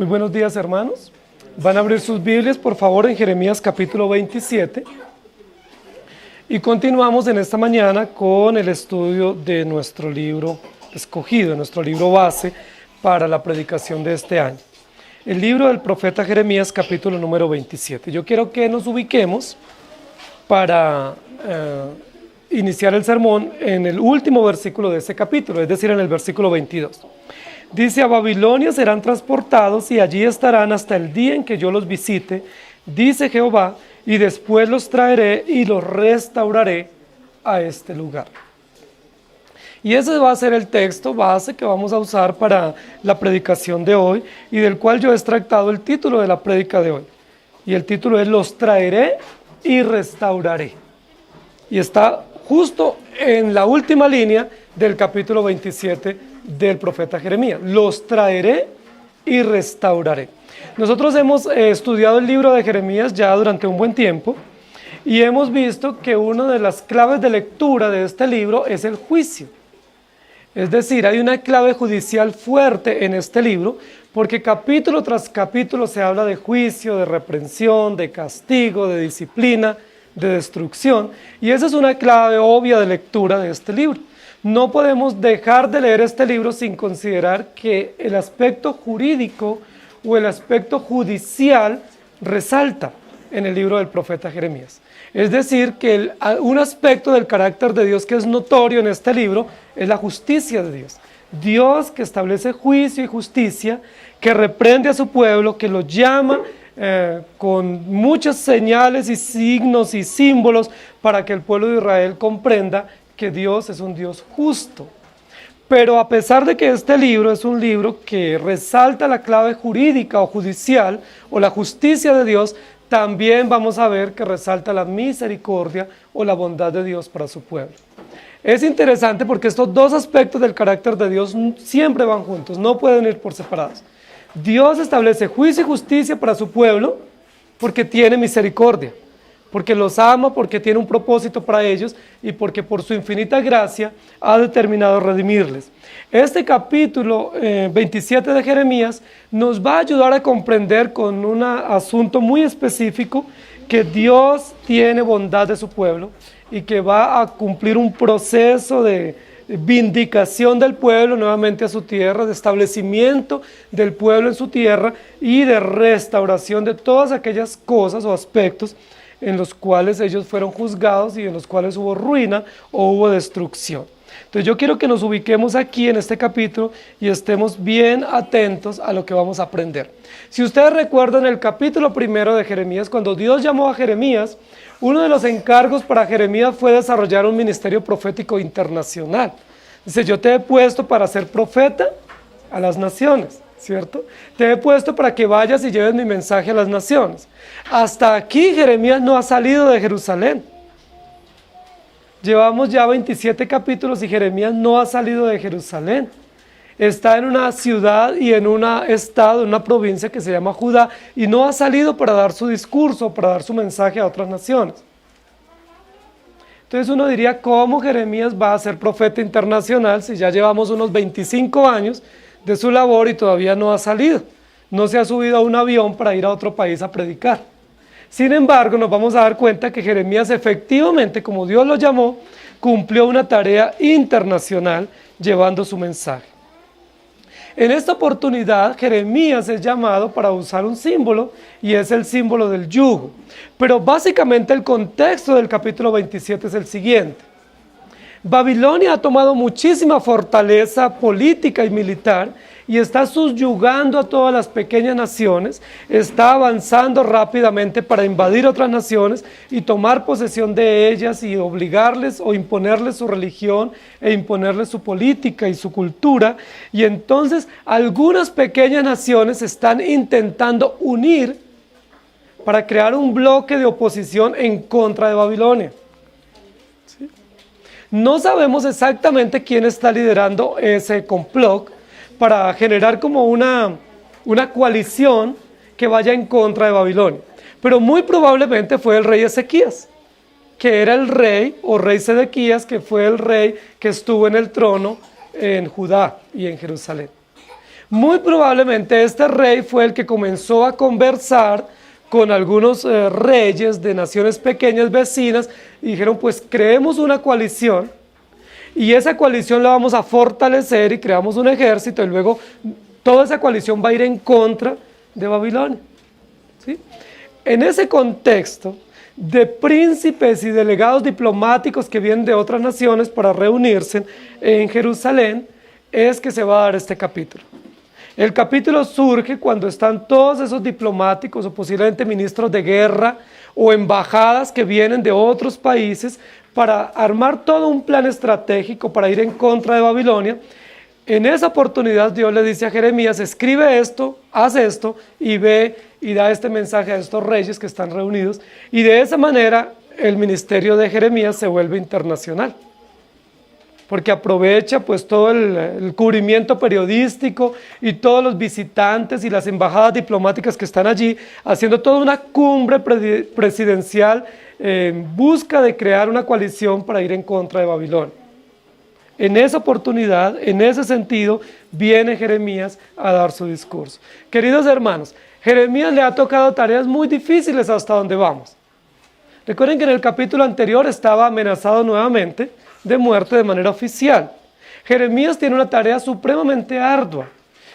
Muy buenos días, hermanos. Van a abrir sus Biblias, por favor, en Jeremías capítulo 27. Y continuamos en esta mañana con el estudio de nuestro libro escogido, nuestro libro base para la predicación de este año. El libro del profeta Jeremías, capítulo número 27. Yo quiero que nos ubiquemos para iniciar el sermón en el último versículo de ese capítulo, es decir, en el versículo 22. Dice: a Babilonia serán transportados y allí estarán hasta el día en que yo los visite, dice Jehová, y después los traeré y los restauraré a este lugar. Y ese va a ser el texto base que vamos a usar para la predicación de hoy y del cual yo he extractado el título de la prédica de hoy. Y el título es: los traeré y restauraré. Y está justo en la última línea del capítulo 27 del profeta Jeremías. Los traeré y restauraré. Nosotros hemos estudiado el libro de Jeremías ya durante un buen tiempo y hemos visto que una de las claves de lectura de este libro es el juicio. Es decir, hay una clave judicial fuerte en este libro porque capítulo tras capítulo se habla de juicio, de reprensión, de castigo, de disciplina, de destrucción, y esa es una clave obvia de lectura de este libro. No podemos dejar de leer este libro sin considerar que el aspecto jurídico o el aspecto judicial resalta en el libro del profeta Jeremías. Es decir, que un aspecto del carácter de Dios que es notorio en este libro es la justicia de Dios. Dios que establece juicio y justicia, que reprende a su pueblo, que lo llama con muchas señales y signos y símbolos para que el pueblo de Israel comprenda que Dios es un Dios justo. Pero a pesar de que este libro es un libro que resalta la clave jurídica o judicial o la justicia de Dios, también vamos a ver que resalta la misericordia o la bondad de Dios para su pueblo. Es interesante porque estos dos aspectos del carácter de Dios siempre van juntos, no pueden ir por separados. Dios establece juicio y justicia para su pueblo porque tiene misericordia, porque los ama, porque tiene un propósito para ellos y porque por su infinita gracia ha determinado redimirles. Este capítulo 27 de Jeremías nos va a ayudar a comprender con un asunto muy específico que Dios tiene bondad de su pueblo y que va a cumplir un proceso de vindicación del pueblo nuevamente a su tierra, de establecimiento del pueblo en su tierra y de restauración de todas aquellas cosas o aspectos en los cuales ellos fueron juzgados y en los cuales hubo ruina o hubo destrucción. Entonces yo quiero que nos ubiquemos aquí en este capítulo y estemos bien atentos a lo que vamos a aprender. Si ustedes recuerdan el capítulo 1 de Jeremías, cuando Dios llamó a Jeremías, uno de los encargos para Jeremías fue desarrollar un ministerio profético internacional. Dice: yo te he puesto para ser profeta a las naciones, ¿cierto? Te he puesto para que vayas y lleves mi mensaje a las naciones. Hasta aquí Jeremías no ha salido de Jerusalén. Llevamos ya 27 capítulos y Jeremías no ha salido de Jerusalén. Está en una ciudad y en un estado, en una provincia que se llama Judá, y no ha salido para dar su discurso, para dar su mensaje a otras naciones. Entonces uno diría: ¿cómo Jeremías va a ser profeta internacional si ya llevamos unos 25 años de su labor y todavía no ha salido? No se ha subido a un avión para ir a otro país a predicar. Sin embargo, nos vamos a dar cuenta que Jeremías efectivamente, como Dios lo llamó, cumplió una tarea internacional llevando su mensaje. En esta oportunidad, Jeremías es llamado para usar un símbolo y es el símbolo del yugo. Pero básicamente el contexto del capítulo 27 es el siguiente. Babilonia ha tomado muchísima fortaleza política y militar y está subyugando a todas las pequeñas naciones, está avanzando rápidamente para invadir otras naciones y tomar posesión de ellas y obligarles o imponerles su religión e imponerles su política y su cultura. Y entonces algunas pequeñas naciones están intentando unir para crear un bloque de oposición en contra de Babilonia. No sabemos exactamente quién está liderando ese complot para generar como una coalición que vaya en contra de Babilonia. Pero muy probablemente fue el rey Ezequías, que era el rey, o rey Sedequías, que fue el rey que estuvo en el trono en Judá y en Jerusalén. Muy probablemente este rey fue el que comenzó a conversar con algunos reyes de naciones pequeñas vecinas y dijeron, pues creemos una coalición y esa coalición la vamos a fortalecer y creamos un ejército y luego toda esa coalición va a ir en contra de Babilonia. ¿Sí? En ese contexto de príncipes y delegados diplomáticos que vienen de otras naciones para reunirse en Jerusalén, es que se va a dar este capítulo. El capítulo surge cuando están todos esos diplomáticos o posiblemente ministros de guerra o embajadas que vienen de otros países para armar todo un plan estratégico para ir en contra de Babilonia. En esa oportunidad Dios le dice a Jeremías, escribe esto, haz esto y ve y da este mensaje a estos reyes que están reunidos, y de esa manera el ministerio de Jeremías se vuelve internacional, porque aprovecha pues todo el cubrimiento periodístico y todos los visitantes y las embajadas diplomáticas que están allí, haciendo toda una cumbre presidencial en busca de crear una coalición para ir en contra de Babilonia. En esa oportunidad, en ese sentido, viene Jeremías a dar su discurso. Queridos hermanos, Jeremías le ha tocado tareas muy difíciles hasta donde vamos. Recuerden que en el capítulo anterior estaba amenazado nuevamente de muerte de manera oficial. Jeremías tiene una tarea supremamente ardua,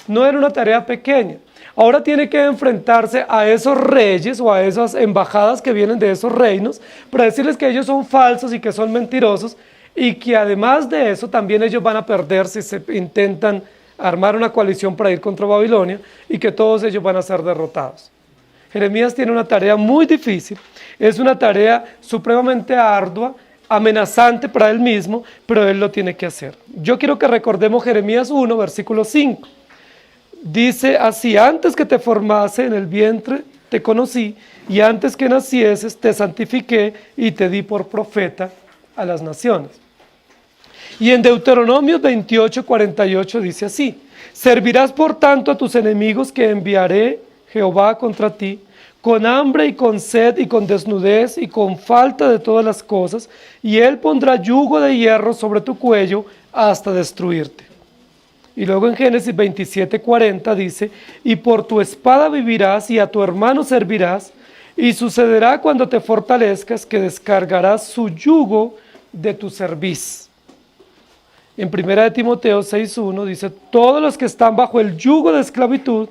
no era una tarea pequeña. Ahora tiene que enfrentarse a esos reyes o a esas embajadas que vienen de esos reinos para decirles que ellos son falsos y que son mentirosos y que además de eso también ellos van a perder si se intentan armar una coalición para ir contra Babilonia y que todos ellos van a ser derrotados. Jeremías tiene una tarea muy difícil, es una tarea supremamente ardua, amenazante para él mismo, pero él lo tiene que hacer. Yo quiero que recordemos Jeremías 1, versículo 5. Dice así, antes que te formase en el vientre te conocí, y antes que nacieses te santifiqué y te di por profeta a las naciones. Y en Deuteronomio 28, 48 dice así, servirás por tanto a tus enemigos que enviaré Jehová contra ti, con hambre y con sed y con desnudez y con falta de todas las cosas, y él pondrá yugo de hierro sobre tu cuello hasta destruirte. Y luego en Génesis 27, 40 dice, y por tu espada vivirás y a tu hermano servirás, y sucederá cuando te fortalezcas que descargarás su yugo de tu cerviz. En 1 Timoteo 6:1 dice, todos los que están bajo el yugo de esclavitud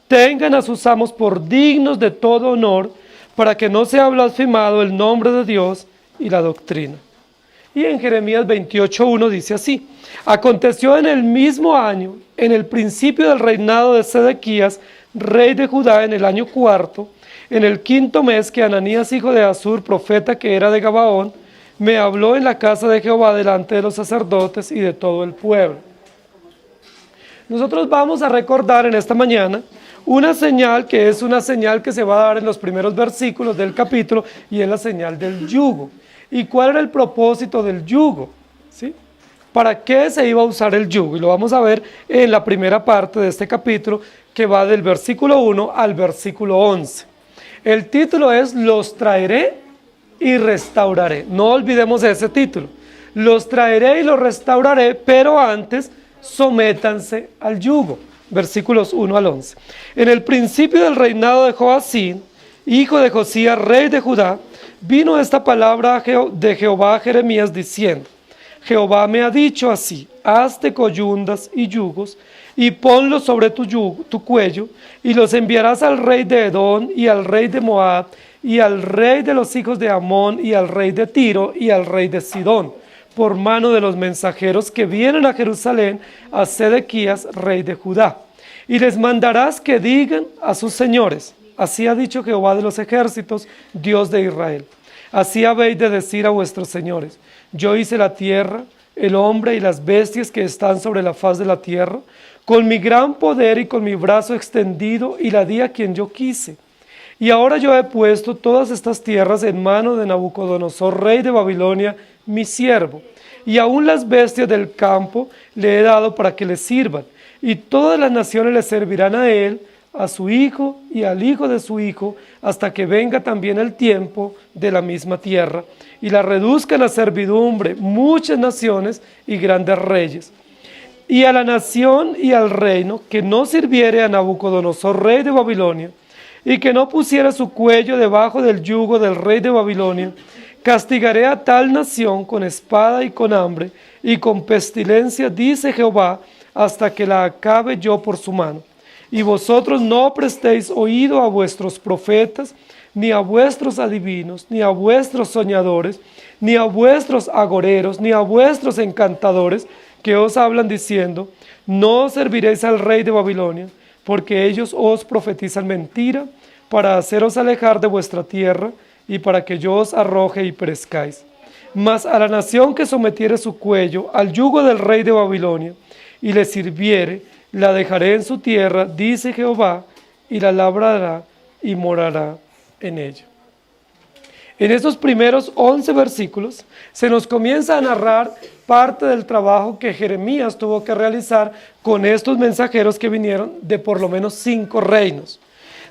tengan a sus amos por dignos de todo honor, para que no sea blasfemado el nombre de Dios y la doctrina. Y en Jeremías 28:1 dice así, aconteció en el mismo año, en el principio del reinado de Sedequías, rey de Judá, en el año cuarto, en el quinto mes, que Ananías, hijo de Azur, profeta que era de Gabaón, me habló en la casa de Jehová delante de los sacerdotes y de todo el pueblo. Nosotros vamos a recordar en esta mañana una señal que es una señal que se va a dar en los primeros versículos del capítulo y es la señal del yugo. ¿Y cuál era el propósito del yugo? ¿Sí? ¿Para qué se iba a usar el yugo? Y lo vamos a ver en la primera parte de este capítulo que va del versículo 1 al versículo 11. El título es Los traeré y restauraré. No olvidemos ese título. Los traeré y los restauraré, pero antes sométanse al yugo. Versículos 1 al 11. En el principio del reinado de Joacim, hijo de Josías, rey de Judá, vino esta palabra de Jehová a Jeremías diciendo, Jehová me ha dicho así, hazte coyundas y yugos, y ponlos sobre tu cuello, y los enviarás al rey de Edom, y al rey de Moab, y al rey de los hijos de Amón, y al rey de Tiro, y al rey de Sidón, por mano de los mensajeros que vienen a Jerusalén, a Sedequías, rey de Judá. Y les mandarás que digan a sus señores, así ha dicho Jehová de los ejércitos, Dios de Israel. Así habéis de decir a vuestros señores, yo hice la tierra, el hombre y las bestias que están sobre la faz de la tierra, con mi gran poder y con mi brazo extendido, y la di a quien yo quise. Y ahora yo he puesto todas estas tierras en mano de Nabucodonosor, rey de Babilonia, mi siervo, y aún las bestias del campo le he dado para que le sirvan, y todas las naciones le servirán a él, a su hijo y al hijo de su hijo, hasta que venga también el tiempo de la misma tierra, y la reduzcan a servidumbre muchas naciones y grandes reyes. y a la nación y al reino que no sirviere a Nabucodonosor, rey de Babilonia, y que no pusiera su cuello debajo del yugo del rey de Babilonia, castigaré a tal nación con espada y con hambre y con pestilencia, dice Jehová, hasta que la acabe yo por su mano. Y vosotros no prestéis oído a vuestros profetas, ni a vuestros adivinos, ni a vuestros soñadores, ni a vuestros agoreros, ni a vuestros encantadores, que os hablan diciendo, no serviréis al rey de Babilonia, porque ellos os profetizan mentira, para haceros alejar de vuestra tierra, y para que yo os arroje y perezcáis. Mas a la nación que sometiere su cuello al yugo del rey de Babilonia, y le sirviere, la dejaré en su tierra, dice Jehová, y la labrará y morará en ella. En estos primeros 11 versículos se nos comienza a narrar parte del trabajo que Jeremías tuvo que realizar con estos mensajeros que vinieron de por lo menos 5 reinos.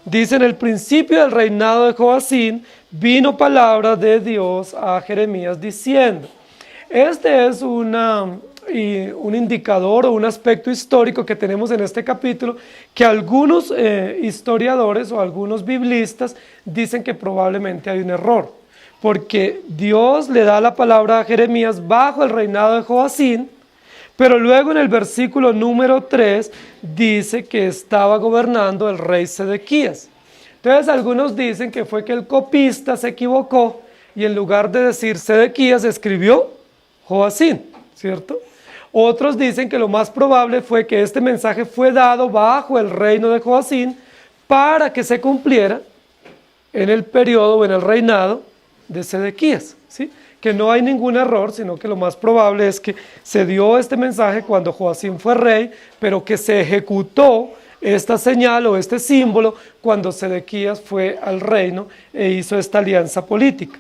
Dice: en el principio del reinado de Joacín vino palabra de Dios a Jeremías diciendo. Este es un indicador o un aspecto histórico que tenemos en este capítulo, que algunos historiadores o algunos biblistas dicen que probablemente hay un error, porque Dios le da la palabra a Jeremías bajo el reinado de Joacín, pero luego en el versículo número 3 dice que estaba gobernando el rey Sedequías. Entonces algunos dicen que fue que el copista se equivocó y en lugar de decir Sedequías escribió Joacín, ¿cierto? Otros dicen que lo más probable fue que este mensaje fue dado bajo el reino de Joacín para que se cumpliera en el periodo o en el reinado de Sedequías, ¿sí? Que no hay ningún error, sino que lo más probable es que se dio este mensaje cuando Joacín fue rey, pero que se ejecutó esta señal o este símbolo cuando Sedequías fue al reino e hizo esta alianza política.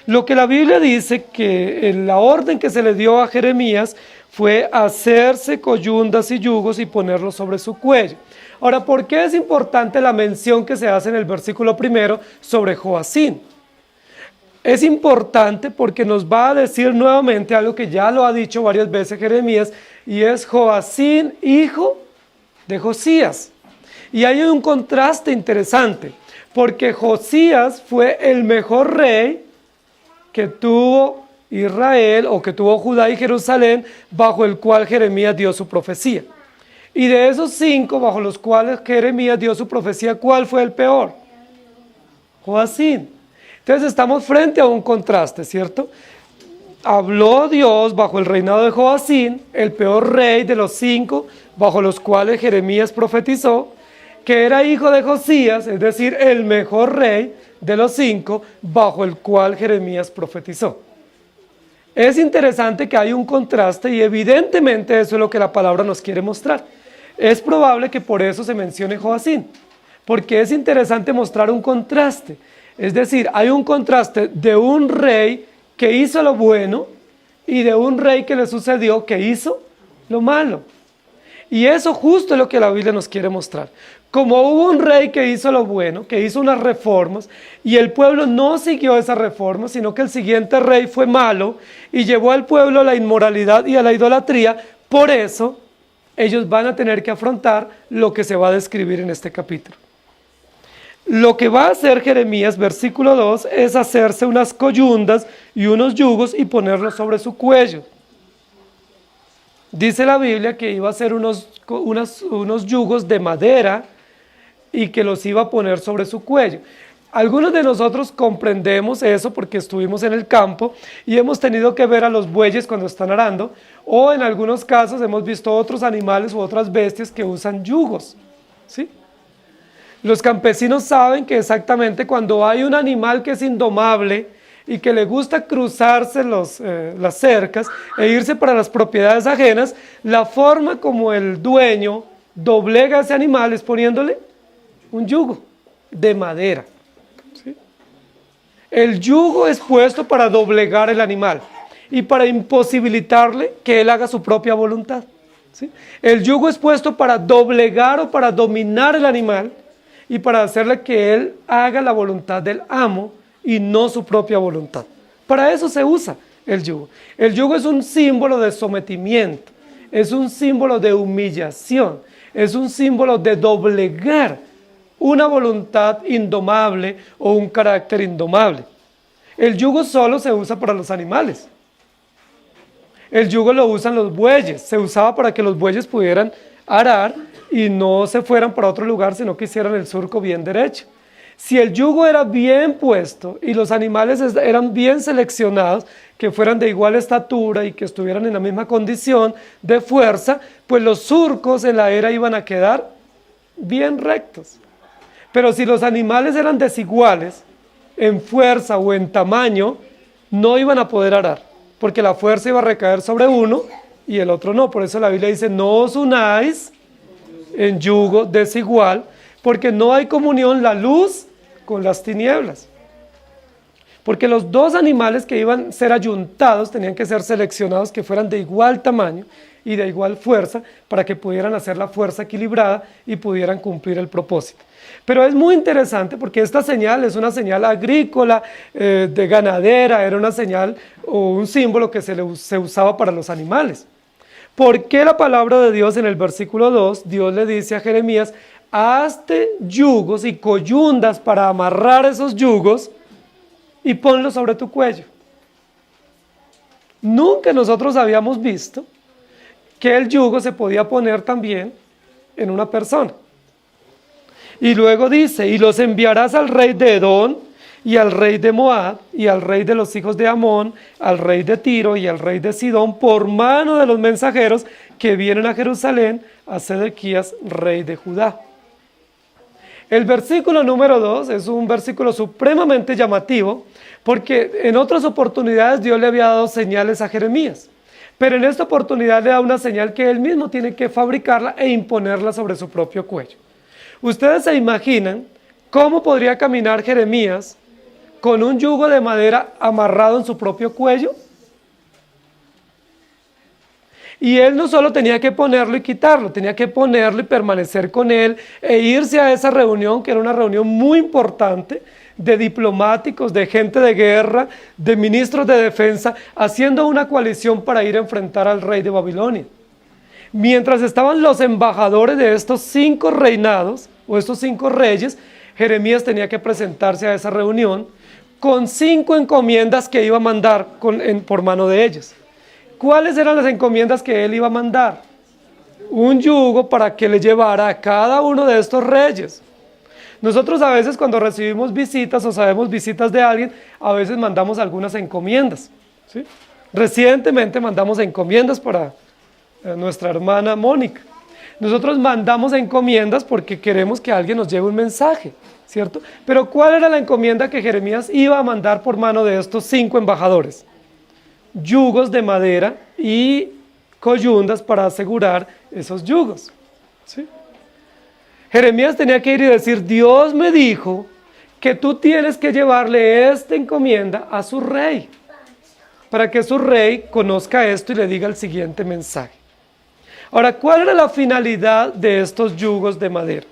Lo que la Biblia dice que en la orden que se le dio a Jeremías fue hacerse coyundas y yugos y ponerlos sobre su cuello. Ahora, ¿por qué es importante la mención que se hace en el versículo primero sobre Joacín? Es importante porque nos va a decir nuevamente algo que ya lo ha dicho varias veces Jeremías, y es Joacín, hijo de Josías. Y hay un contraste interesante, porque Josías fue el mejor rey que tuvo Israel o que tuvo Judá y Jerusalén, bajo el cual Jeremías dio su profecía. Y de esos 5 bajo los cuales Jeremías dio su profecía, ¿cuál fue el peor? Joacín. Entonces estamos frente a un contraste, ¿cierto? Habló Dios bajo el reinado de Joacín, el peor rey de los 5 bajo los cuales Jeremías profetizó, que era hijo de Josías, es decir, el mejor rey de los 5 bajo el cual Jeremías profetizó. Es interesante que hay un contraste y evidentemente eso es lo que la palabra nos quiere mostrar. Es probable que por eso se mencione Joacín, porque es interesante mostrar un contraste. Es decir, hay un contraste de un rey que hizo lo bueno y de un rey que le sucedió que hizo lo malo. Y eso justo es lo que la Biblia nos quiere mostrar. Como hubo un rey que hizo lo bueno, que hizo unas reformas, y el pueblo no siguió esas reformas, sino que el siguiente rey fue malo y llevó al pueblo a la inmoralidad y a la idolatría, por eso ellos van a tener que afrontar lo que se va a describir en este capítulo. Lo que va a hacer Jeremías, versículo 2, es hacerse unas coyundas y unos yugos y ponerlos sobre su cuello. Dice la Biblia que iba a hacer unos yugos de madera y que los iba a poner sobre su cuello. Algunos de nosotros comprendemos eso porque estuvimos en el campo y hemos tenido que ver a los bueyes cuando están arando, o en algunos casos hemos visto otros animales u otras bestias que usan yugos, ¿sí? Los campesinos saben que exactamente cuando hay un animal que es indomable y que le gusta cruzarse las cercas e irse para las propiedades ajenas, la forma como el dueño doblega a ese animal es poniéndole un yugo de madera, ¿sí? El yugo es puesto para doblegar el animal y para imposibilitarle que él haga su propia voluntad, ¿sí? El yugo es puesto para doblegar o para dominar el animal y para hacerle que él haga la voluntad del amo y no su propia voluntad. Para eso se usa el yugo. El yugo es un símbolo de sometimiento, es un símbolo de humillación, es un símbolo de doblegar una voluntad indomable o un carácter indomable. El yugo solo se usa para los animales. El yugo lo usan los bueyes, se usaba para que los bueyes pudieran arar y no se fueran para otro lugar, sino que hicieran el surco bien derecho. Si el yugo era bien puesto y los animales eran bien seleccionados, que fueran de igual estatura y que estuvieran en la misma condición de fuerza, pues los surcos en la era iban a quedar bien rectos. Pero si los animales eran desiguales en fuerza o en tamaño, no iban a poder arar, porque la fuerza iba a recaer sobre uno y el otro no. Por eso la Biblia dice, no os unáis en yugo desigual, porque no hay comunión la luz con las tinieblas. Porque los dos animales que iban a ser ayuntados tenían que ser seleccionados que fueran de igual tamaño y de igual fuerza para que pudieran hacer la fuerza equilibrada y pudieran cumplir el propósito. Pero es muy interesante porque esta señal es una señal agrícola, de ganadera, era una señal o un símbolo que se usaba para los animales. ¿Por qué la palabra de Dios en el versículo 2, Dios le dice a Jeremías, hazte yugos y coyundas para amarrar esos yugos y ponlos sobre tu cuello? Nunca nosotros habíamos visto que el yugo se podía poner también en una persona. Y luego dice, y los enviarás al rey de Edom, y al rey de Moab, y al rey de los hijos de Amón, al rey de Tiro y al rey de Sidón, por mano de los mensajeros que vienen a Jerusalén, a Sedequías, rey de Judá. El versículo número 2 es un versículo supremamente llamativo, porque en otras oportunidades Dios le había dado señales a Jeremías, pero en esta oportunidad le da una señal que él mismo tiene que fabricarla e imponerla sobre su propio cuello. ¿Ustedes se imaginan cómo podría caminar Jeremías con un yugo de madera amarrado en su propio cuello? Y él no solo tenía que ponerlo y quitarlo, tenía que ponerlo y permanecer con él e irse a esa reunión, que era una reunión muy importante, de diplomáticos, de gente de guerra, de ministros de defensa, haciendo una coalición para ir a enfrentar al rey de Babilonia. Mientras estaban los embajadores de estos 5 reinados, o estos 5 reyes, Jeremías tenía que presentarse a esa reunión con 5 encomiendas que iba a mandar por mano de ellos. ¿Cuáles eran las encomiendas que él iba a mandar? Un yugo para que le llevara a cada uno de estos reyes. Nosotros a veces cuando recibimos visitas o sabemos visitas de alguien, a veces mandamos algunas encomiendas, ¿sí? Recientemente mandamos encomiendas para nuestra hermana Mónica. Nosotros mandamos encomiendas porque queremos que alguien nos lleve un mensaje, ¿cierto? Pero ¿cuál era la encomienda que Jeremías iba a mandar por mano de estos 5 embajadores? Yugos de madera y coyundas para asegurar esos yugos, ¿sí? Jeremías tenía que ir y decir, Dios me dijo que tú tienes que llevarle esta encomienda a su rey, para que su rey conozca esto y le diga el siguiente mensaje. Ahora, ¿cuál era la finalidad de estos yugos de madera?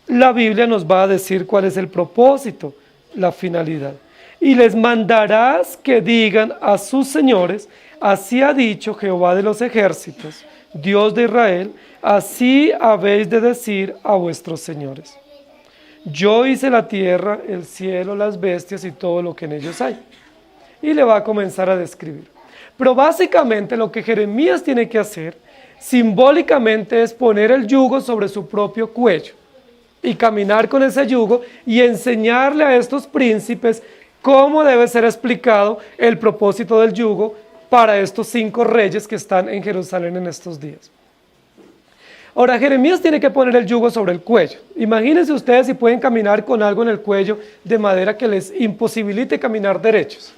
La Biblia nos va a decir cuál es el propósito, la finalidad. Y les mandarás que digan a sus señores, así ha dicho Jehová de los ejércitos, Dios de Israel, así habéis de decir a vuestros señores. Yo hice la tierra, el cielo, las bestias y todo lo que en ellos hay. Y le va a comenzar a describir. Pero básicamente lo que Jeremías tiene que hacer, simbólicamente, es poner el yugo sobre su propio cuello y caminar con ese yugo y enseñarle a estos príncipes cómo debe ser explicado el propósito del yugo para estos 5 reyes que están en Jerusalén en estos días. Ahora, Jeremías tiene que poner el yugo sobre el cuello. Imagínense ustedes si pueden caminar con algo en el cuello de madera que les imposibilite caminar derechos.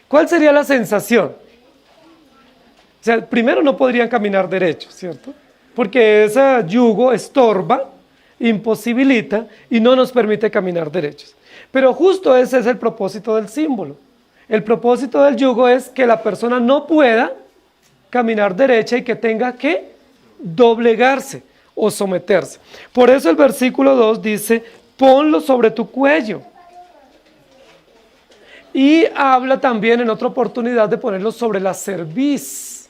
¿Cuál sería la sensación? O sea, primero no podrían caminar derechos, ¿cierto? Porque ese yugo estorba, imposibilita y no nos permite caminar derechos. Pero justo ese es el propósito del símbolo. El propósito del yugo es que la persona no pueda caminar derecha y que tenga que doblegarse o someterse. Por eso el versículo 2 dice, ponlo sobre tu cuello. Y habla también en otra oportunidad de ponerlo sobre la cerviz.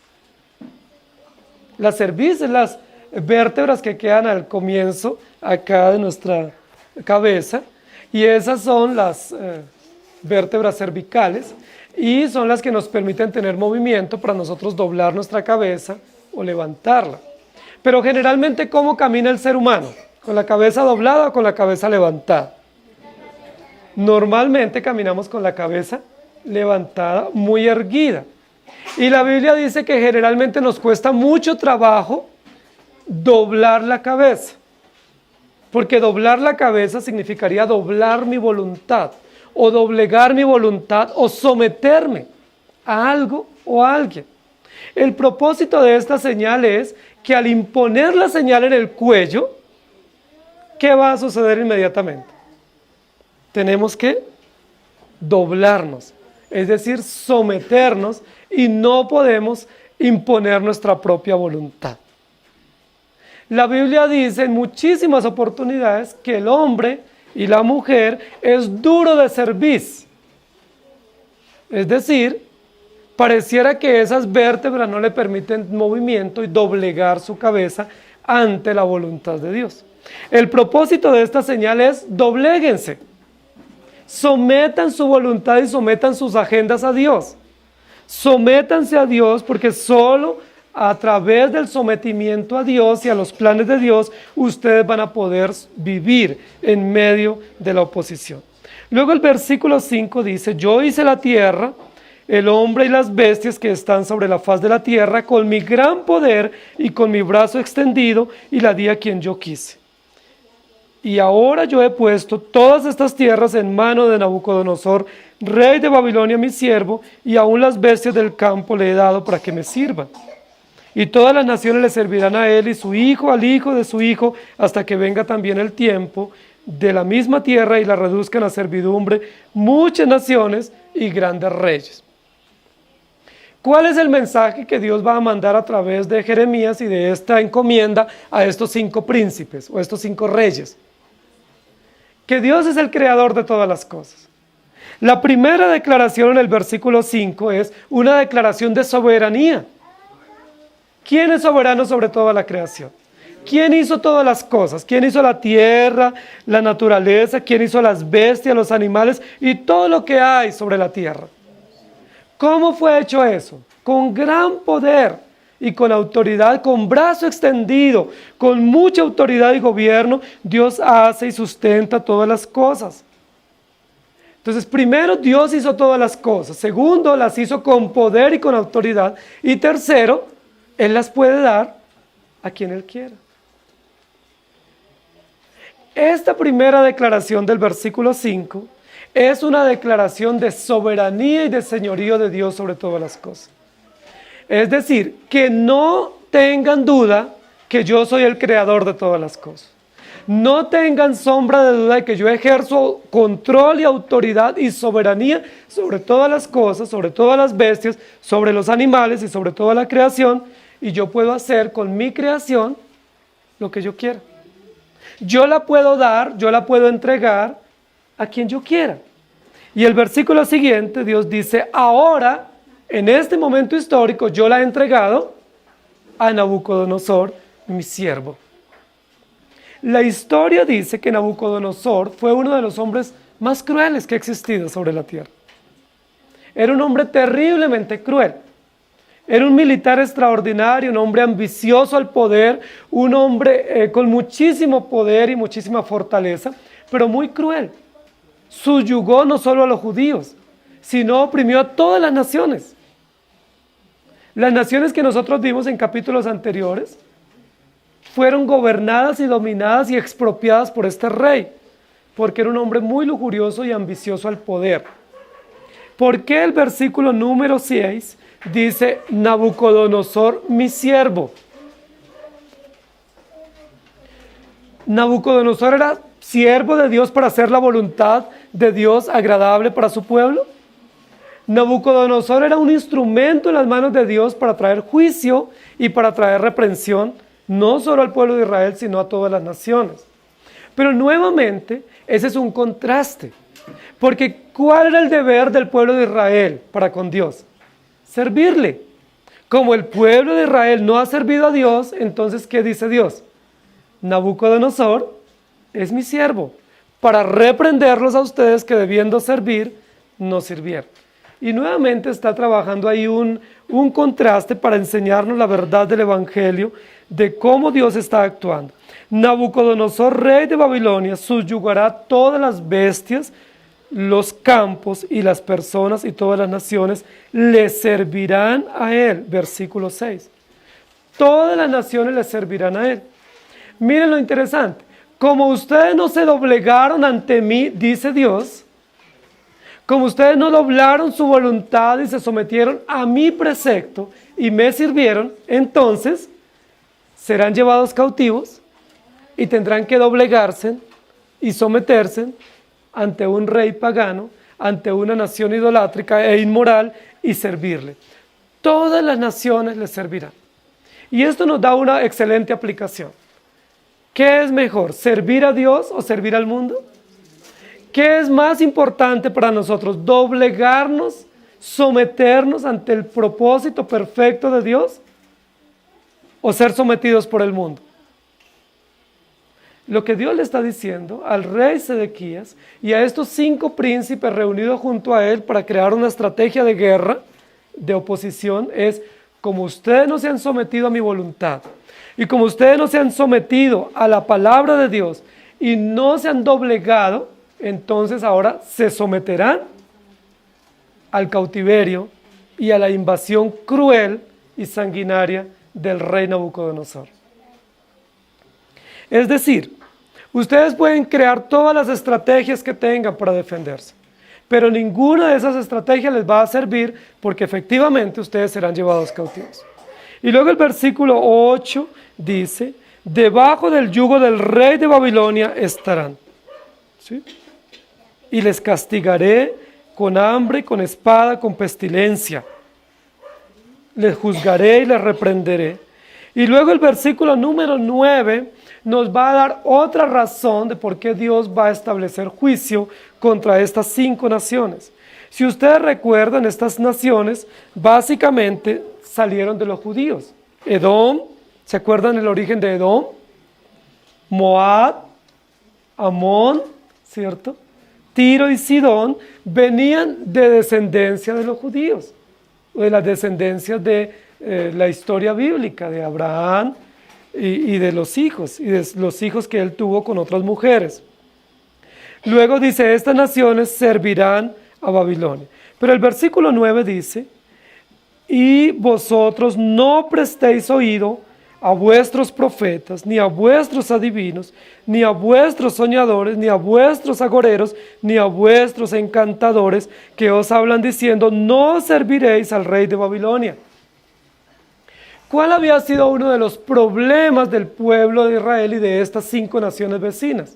La cerviz es las vértebras que quedan al comienzo acá de nuestra cabeza, y esas son las vértebras cervicales, y son las que nos permiten tener movimiento para nosotros doblar nuestra cabeza o levantarla. Pero generalmente, ¿cómo camina el ser humano? ¿Con la cabeza doblada o con la cabeza levantada? Normalmente caminamos con la cabeza levantada, muy erguida. Y la Biblia dice que generalmente nos cuesta mucho trabajo doblar la cabeza. Porque doblar la cabeza significaría doblar mi voluntad, o doblegar mi voluntad, o someterme a algo o a alguien. El propósito de esta señal es que al imponer la señal en el cuello, ¿qué va a suceder inmediatamente? Tenemos que doblarnos, es decir, someternos, y no podemos imponer nuestra propia voluntad. La Biblia dice en muchísimas oportunidades que el hombre y la mujer es duro de cerviz. Es decir, pareciera que esas vértebras no le permiten movimiento y doblegar su cabeza ante la voluntad de Dios. El propósito de esta señal es: dobléguense, sometan su voluntad y sometan sus agendas a Dios. Sométanse a Dios, porque solo a través del sometimiento a Dios y a los planes de Dios, ustedes van a poder vivir en medio de la oposición. Luego el versículo 5 dice: yo hice la tierra, el hombre y las bestias que están sobre la faz de la tierra, con mi gran poder y con mi brazo extendido, y la di a quien yo quise. Y ahora yo he puesto todas estas tierras en mano de Nabucodonosor, rey de Babilonia, mi siervo, y aún las bestias del campo le he dado para que me sirvan. Y todas las naciones le servirán a él y su hijo al hijo de su hijo, hasta que venga también el tiempo de la misma tierra y la reduzcan a servidumbre muchas naciones y grandes reyes. ¿Cuál es el mensaje que Dios va a mandar a través de Jeremías y de esta encomienda a estos 5 príncipes o estos 5 reyes? Que Dios es el creador de todas las cosas. La primera declaración en el versículo 5 es una declaración de soberanía. ¿Quién es soberano sobre toda la creación? ¿Quién hizo todas las cosas? ¿Quién hizo la tierra, la naturaleza? ¿Quién hizo las bestias, los animales y todo lo que hay sobre la tierra? ¿Cómo fue hecho eso? Con gran poder y con autoridad, con brazo extendido, con mucha autoridad y gobierno, Dios hace y sustenta todas las cosas. Entonces, primero, Dios hizo todas las cosas. Segundo, las hizo con poder y con autoridad. Y tercero, Él las puede dar a quien Él quiera. Esta primera declaración del versículo 5 es una declaración de soberanía y de señorío de Dios sobre todas las cosas. Es decir, que no tengan duda que yo soy el creador de todas las cosas. No tengan sombra de duda de que yo ejerzo control y autoridad y soberanía sobre todas las cosas, sobre todas las bestias, sobre los animales y sobre toda la creación, y yo puedo hacer con mi creación lo que yo quiera. Yo la puedo dar, yo la puedo entregar a quien yo quiera. Y el versículo siguiente, Dios dice: ahora, en este momento histórico, yo la he entregado a Nabucodonosor, mi siervo. La historia dice que Nabucodonosor fue uno de los hombres más crueles que ha existido sobre la tierra. Era un hombre terriblemente cruel. Era un militar extraordinario, un hombre ambicioso al poder, un hombre con muchísimo poder y muchísima fortaleza, pero muy cruel. Subyugó no solo a los judíos, sino oprimió a todas las naciones. Las naciones que nosotros vimos en capítulos anteriores fueron gobernadas y dominadas y expropiadas por este rey, porque era un hombre muy lujurioso y ambicioso al poder. ¿Por qué el versículo número 6 dice: Nabucodonosor, mi siervo? Nabucodonosor era siervo de Dios para hacer la voluntad de Dios agradable para su pueblo. Nabucodonosor era un instrumento en las manos de Dios para traer juicio y para traer reprensión, no solo al pueblo de Israel, sino a todas las naciones. Pero nuevamente, ese es un contraste, Porque ¿cuál era el deber del pueblo de Israel para con Dios? Servirle. Como el pueblo de Israel no ha servido a Dios, entonces ¿qué dice Dios? Nabucodonosor es mi siervo, para reprenderlos a ustedes que debiendo servir, no sirvieron. Y nuevamente está trabajando ahí un contraste para enseñarnos la verdad del Evangelio, de cómo Dios está actuando. Nabucodonosor, rey de Babilonia, subyugará todas las bestias, los campos y las personas y todas las naciones le servirán a él. Versículo 6. Todas las naciones le servirán a él. Miren lo interesante. Como ustedes no se doblegaron ante mí, dice Dios, como ustedes no doblaron su voluntad y se sometieron a mi precepto y me sirvieron, entonces serán llevados cautivos y tendrán que doblegarse y someterse ante un rey pagano, ante una nación idolátrica e inmoral y servirle. Todas las naciones le servirán. Y esto nos da una excelente aplicación. ¿Qué es mejor, servir a Dios o servir al mundo? ¿Qué es más importante para nosotros? ¿Doblegarnos, someternos ante el propósito perfecto de Dios? ¿O ser sometidos por el mundo? Lo que Dios le está diciendo al rey Sedequías y a estos 5 príncipes reunidos junto a él para crear una estrategia de guerra, de oposición, es: como ustedes no se han sometido a mi voluntad, y como ustedes no se han sometido a la palabra de Dios, y no se han doblegado, entonces ahora se someterán al cautiverio y a la invasión cruel y sanguinaria del rey Nabucodonosor. Es decir, ustedes pueden crear todas las estrategias que tengan para defenderse, pero ninguna de esas estrategias les va a servir porque efectivamente ustedes serán llevados cautivos. Y luego el versículo 8 dice: debajo del yugo del rey de Babilonia estarán. ¿Sí? Y les castigaré con hambre, con espada, con pestilencia. Les juzgaré y les reprenderé. Y luego el versículo número 9 nos va a dar otra razón de por qué Dios va a establecer juicio contra estas 5 naciones. Si ustedes recuerdan, estas naciones básicamente salieron de los judíos. Edom, ¿se acuerdan el origen de Edom? Moab, Amón, ¿cierto? Tiro y Sidón venían de descendencia de los judíos, de las descendencias de la historia bíblica, de Abraham y de los hijos que él tuvo con otras mujeres. Luego dice: estas naciones servirán a Babilonia. Pero el versículo 9 dice: y vosotros no prestéis oído a vuestros profetas, ni a vuestros adivinos, ni a vuestros soñadores, ni a vuestros agoreros, ni a vuestros encantadores, que os hablan diciendo: no serviréis al rey de Babilonia. ¿Cuál había sido uno de los problemas del pueblo de Israel y de estas 5 naciones vecinas?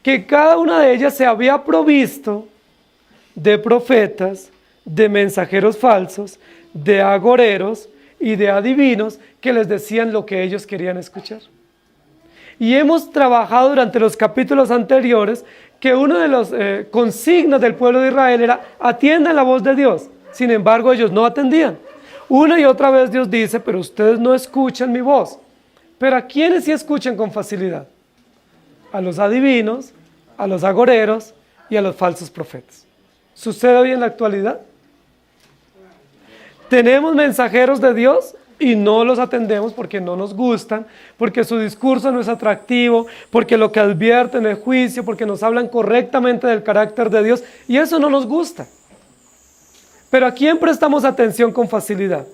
Que cada una de ellas se había provisto de profetas, de mensajeros falsos, de agoreros y de adivinos que les decían lo que ellos querían escuchar. Y hemos trabajado durante los capítulos anteriores que uno de los consignas del pueblo de Israel era: atiendan la voz de Dios. Sin embargo, ellos no atendían. Una y otra vez Dios dice: pero ustedes no escuchan mi voz. ¿Pero a quiénes sí escuchan con facilidad? A los adivinos, a los agoreros y a los falsos profetas. ¿Sucede hoy en la actualidad? Tenemos mensajeros de Dios y no los atendemos porque no nos gustan, porque su discurso no es atractivo, porque lo que advierten es juicio, porque nos hablan correctamente del carácter de Dios, y eso no nos gusta. Pero ¿a quién prestamos atención con facilidad?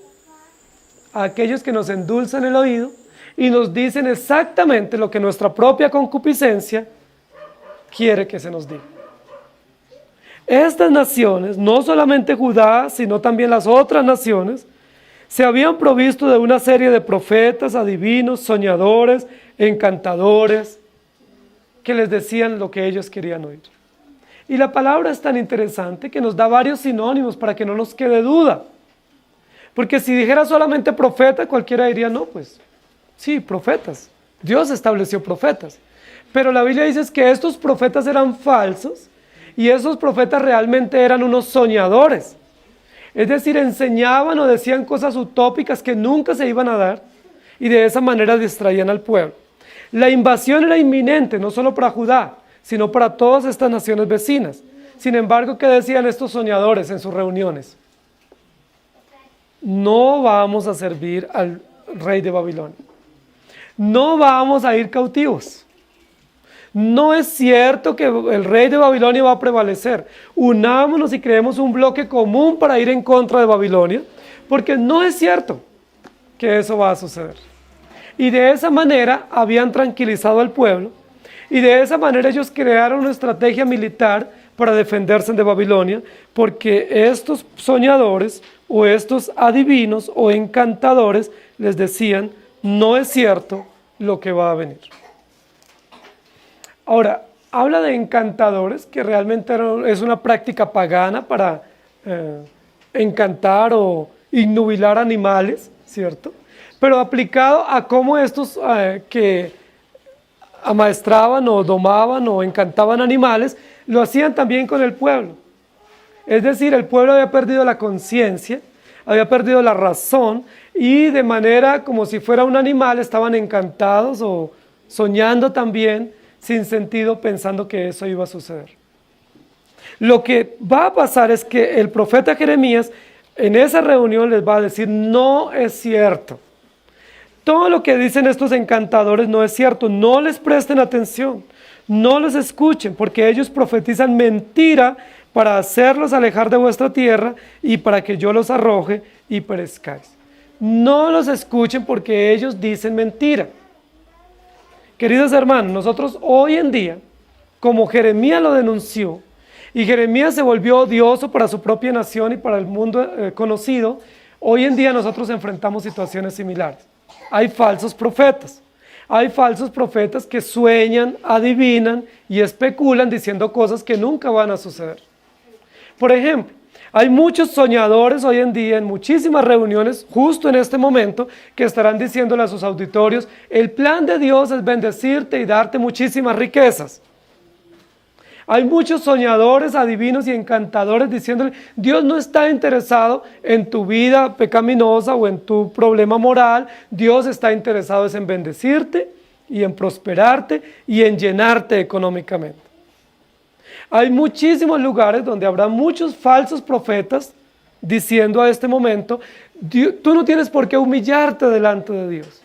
A aquellos que nos endulzan el oído y nos dicen exactamente lo que nuestra propia concupiscencia quiere que se nos diga. Estas naciones, no solamente Judá, sino también las otras naciones, se habían provisto de una serie de profetas, adivinos, soñadores, encantadores, que les decían lo que ellos querían oír. Y la palabra es tan interesante que nos da varios sinónimos para que no nos quede duda. Porque si dijera solamente profeta, cualquiera diría: no, pues sí, profetas. Dios estableció profetas. Pero la Biblia dice que estos profetas eran falsos Y esos profetas realmente eran unos soñadores. Es decir, enseñaban o decían cosas utópicas que nunca se iban a dar y de esa manera distraían al pueblo. La invasión era inminente, no solo para Judá, sino para todas estas naciones vecinas. Sin embargo, ¿qué decían estos soñadores en sus reuniones? No vamos a servir al rey de Babilonia. No vamos a ir cautivos. No es cierto que el rey de Babilonia va a prevalecer. Unámonos y creemos un bloque común para ir en contra de Babilonia, porque no es cierto que eso va a suceder. Y de esa manera habían tranquilizado al pueblo, y de esa manera ellos crearon una estrategia militar para defenderse de Babilonia, porque estos soñadores o estos adivinos o encantadores les decían, no es cierto lo que va a venir. Ahora, habla de encantadores, que realmente es una práctica pagana para encantar o innubilar animales, ¿cierto? Pero aplicado a cómo estos que amaestraban o domaban o encantaban animales, lo hacían también con el pueblo. Es decir, el pueblo había perdido la conciencia, había perdido la razón y de manera como si fuera un animal estaban encantados o soñando también sin sentido pensando que eso iba a suceder. Lo que va a pasar es que el profeta Jeremías en esa reunión les va a decir, no es cierto. Todo lo que dicen estos encantadores no es cierto, no les presten atención, no los escuchen, porque ellos profetizan mentira para hacerlos alejar de vuestra tierra y para que yo los arroje y perezcáis. No los escuchen porque ellos dicen mentira. Queridos hermanos, nosotros hoy en día, como Jeremías lo denunció, y Jeremías se volvió odioso para su propia nación y para el mundo conocido, hoy en día nosotros enfrentamos situaciones similares. Hay falsos profetas. Hay falsos profetas que sueñan, adivinan y especulan diciendo cosas que nunca van a suceder. Por ejemplo, hay muchos soñadores hoy en día en muchísimas reuniones, justo en este momento, que estarán diciéndole a sus auditorios, el plan de Dios es bendecirte y darte muchísimas riquezas. Hay muchos soñadores, adivinos y encantadores diciéndole, Dios no está interesado en tu vida pecaminosa o en tu problema moral, Dios está interesado en bendecirte y en prosperarte y en llenarte económicamente. Hay muchísimos lugares donde habrá muchos falsos profetas diciendo a este momento, tú no tienes por qué humillarte delante de Dios.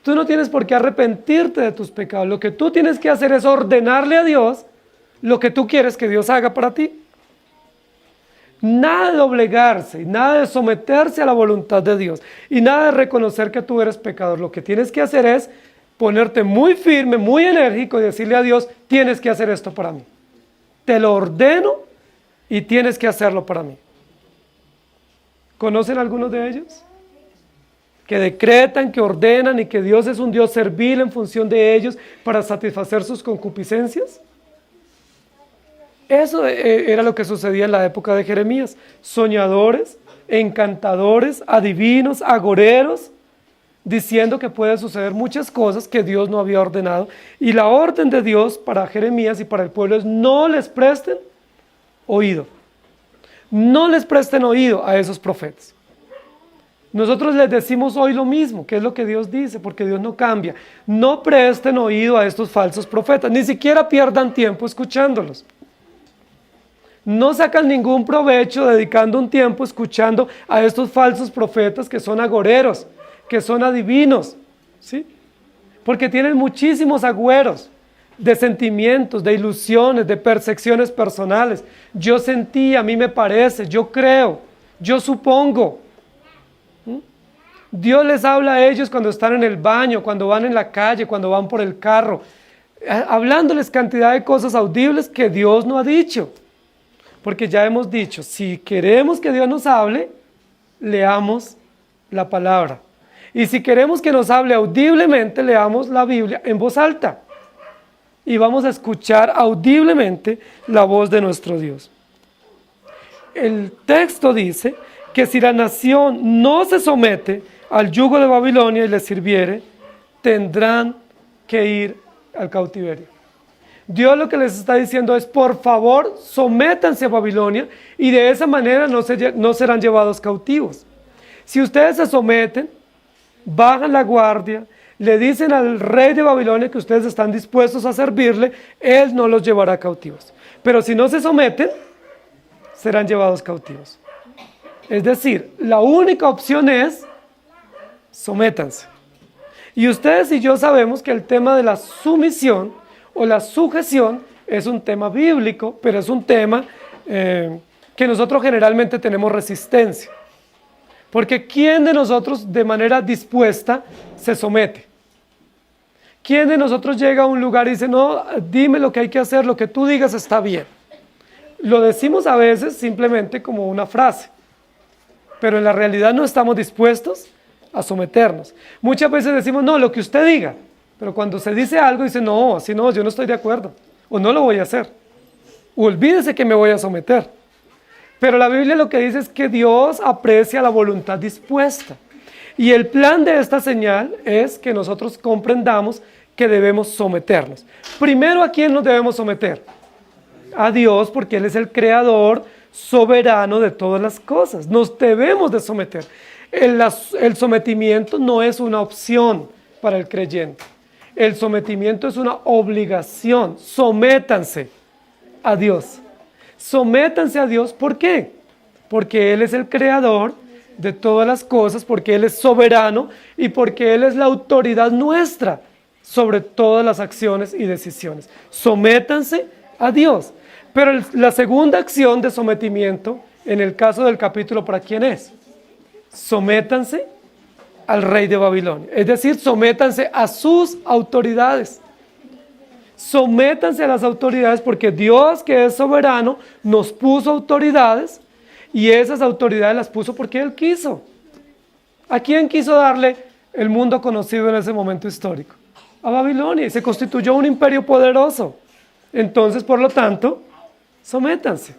Tú no tienes por qué arrepentirte de tus pecados. Lo que tú tienes que hacer es ordenarle a Dios lo que tú quieres que Dios haga para ti. Nada de doblegarse, nada de someterse a la voluntad de Dios y nada de reconocer que tú eres pecador. Lo que tienes que hacer es ponerte muy firme, muy enérgico y decirle a Dios, tienes que hacer esto para mí. Te lo ordeno y tienes que hacerlo para mí. ¿Conocen algunos de ellos? Que decretan, que ordenan y que Dios es un Dios servil en función de ellos para satisfacer sus concupiscencias. Eso era lo que sucedía en la época de Jeremías. Soñadores, encantadores, adivinos, agoreros, diciendo que puede suceder muchas cosas que Dios no había ordenado. Y la orden de Dios para Jeremías y para el pueblo es no les presten oído. No les presten oído a esos profetas. Nosotros les decimos hoy lo mismo, que es lo que Dios dice, porque Dios no cambia. No presten oído a estos falsos profetas, ni siquiera pierdan tiempo escuchándolos. No sacan ningún provecho dedicando un tiempo escuchando a estos falsos profetas que son agoreros, que son adivinos, ¿sí? Porque tienen muchísimos agüeros de sentimientos, de ilusiones, de percepciones personales. Yo sentí, a mí me parece, yo creo, yo supongo. Dios les habla a ellos cuando están en el baño, cuando van en la calle, cuando van por el carro, hablándoles cantidad de cosas audibles que Dios no ha dicho. Porque ya hemos dicho, si queremos que Dios nos hable, leamos la palabra. Y si queremos que nos hable audiblemente, leamos la Biblia en voz alta. Y vamos a escuchar audiblemente la voz de nuestro Dios. El texto dice que si la nación no se somete al yugo de Babilonia y le sirviere, tendrán que ir al cautiverio. Dios lo que les está diciendo es, por favor, sométanse a Babilonia y de esa manera no serán llevados cautivos. Si ustedes se someten, bajan la guardia, le dicen al rey de Babilonia que ustedes están dispuestos a servirle, él no los llevará cautivos. Pero si no se someten, serán llevados cautivos. Es decir, la única opción es, sométanse. Y ustedes y yo sabemos que el tema de la sumisión o la sujeción es un tema bíblico, pero es un tema que nosotros generalmente tenemos resistencia. Porque ¿quién de nosotros de manera dispuesta se somete? ¿Quién de nosotros llega a un lugar y dice, no, dime lo que hay que hacer, lo que tú digas está bien? Lo decimos a veces simplemente como una frase, pero en la realidad no estamos dispuestos a someternos. Muchas veces decimos, no, lo que usted diga, pero cuando se dice algo, dice, no, así no, yo no estoy de acuerdo, o no lo voy a hacer, o olvídese que me voy a someter. Pero la Biblia lo que dice es que Dios aprecia la voluntad dispuesta. Y el plan de esta señal es que nosotros comprendamos que debemos someternos. Primero, ¿a quién nos debemos someter? A Dios, porque Él es el creador soberano de todas las cosas. Nos debemos de someter. El sometimiento no es una opción para el creyente. El sometimiento es una obligación. Sométanse a Dios. Sométanse a Dios, ¿por qué? Porque Él es el creador de todas las cosas, porque Él es soberano y porque Él es la autoridad nuestra sobre todas las acciones y decisiones. Sométanse a Dios. Pero la segunda acción de sometimiento, en el caso del capítulo, ¿para quién es? Sométanse al rey de Babilonia. Es decir, sométanse a sus autoridades. Sométanse a las autoridades porque Dios, que es soberano, nos puso autoridades y esas autoridades las puso porque Él quiso. ¿A quién quiso darle el mundo conocido en ese momento histórico? A Babilonia, y se constituyó un imperio poderoso. Entonces, por lo tanto, sométanse.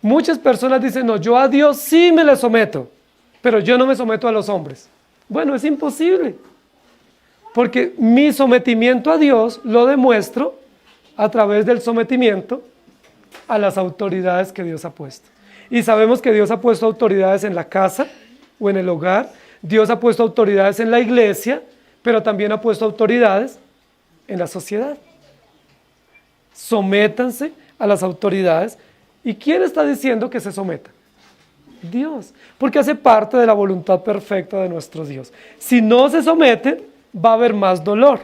Muchas personas dicen, no, yo a Dios sí me le someto, pero yo no me someto a los hombres. Bueno, es imposible. Porque mi sometimiento a Dios lo demuestro a través del sometimiento a las autoridades que Dios ha puesto. Y sabemos que Dios ha puesto autoridades en la casa o en el hogar. Dios ha puesto autoridades en la iglesia, pero también ha puesto autoridades en la sociedad. Sométanse a las autoridades. ¿Y quién está diciendo que se sometan? Dios. Porque hace parte de la voluntad perfecta de nuestro Dios. Si no se someten, va a haber más dolor.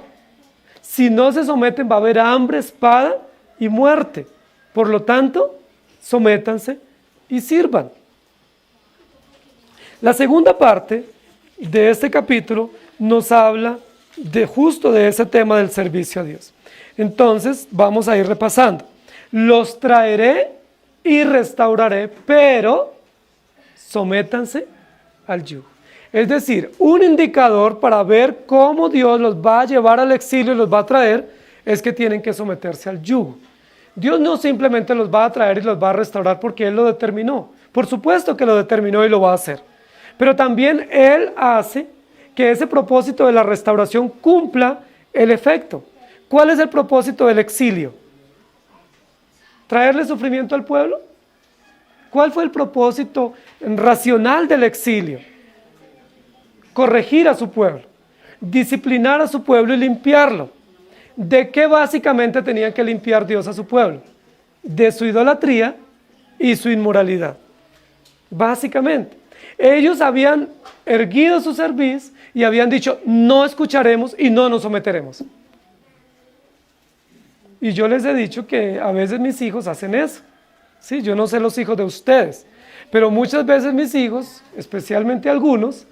Si no se someten, va a haber hambre, espada y muerte. Por lo tanto, sométanse y sirvan. La segunda parte de este capítulo nos habla justo de ese tema del servicio a Dios. Entonces, vamos a ir repasando. Los traeré y restauraré, pero sométanse al yugo. Es decir, un indicador para ver cómo Dios los va a llevar al exilio y los va a traer, es que tienen que someterse al yugo. Dios no simplemente los va a traer y los va a restaurar porque Él lo determinó. Por supuesto que lo determinó y lo va a hacer. Pero también Él hace que ese propósito de la restauración cumpla el efecto. ¿Cuál es el propósito del exilio? ¿Traerle sufrimiento al pueblo? ¿Cuál fue el propósito racional del exilio? Corregir a su pueblo, disciplinar a su pueblo y limpiarlo. ¿De qué básicamente tenían que limpiar Dios a su pueblo? De su idolatría y su inmoralidad. Básicamente. Ellos habían erguido su cerviz y habían dicho, no escucharemos y no nos someteremos. Y yo les he dicho que a veces mis hijos hacen eso. Sí, yo no sé los hijos de ustedes, pero muchas veces mis hijos, especialmente algunos,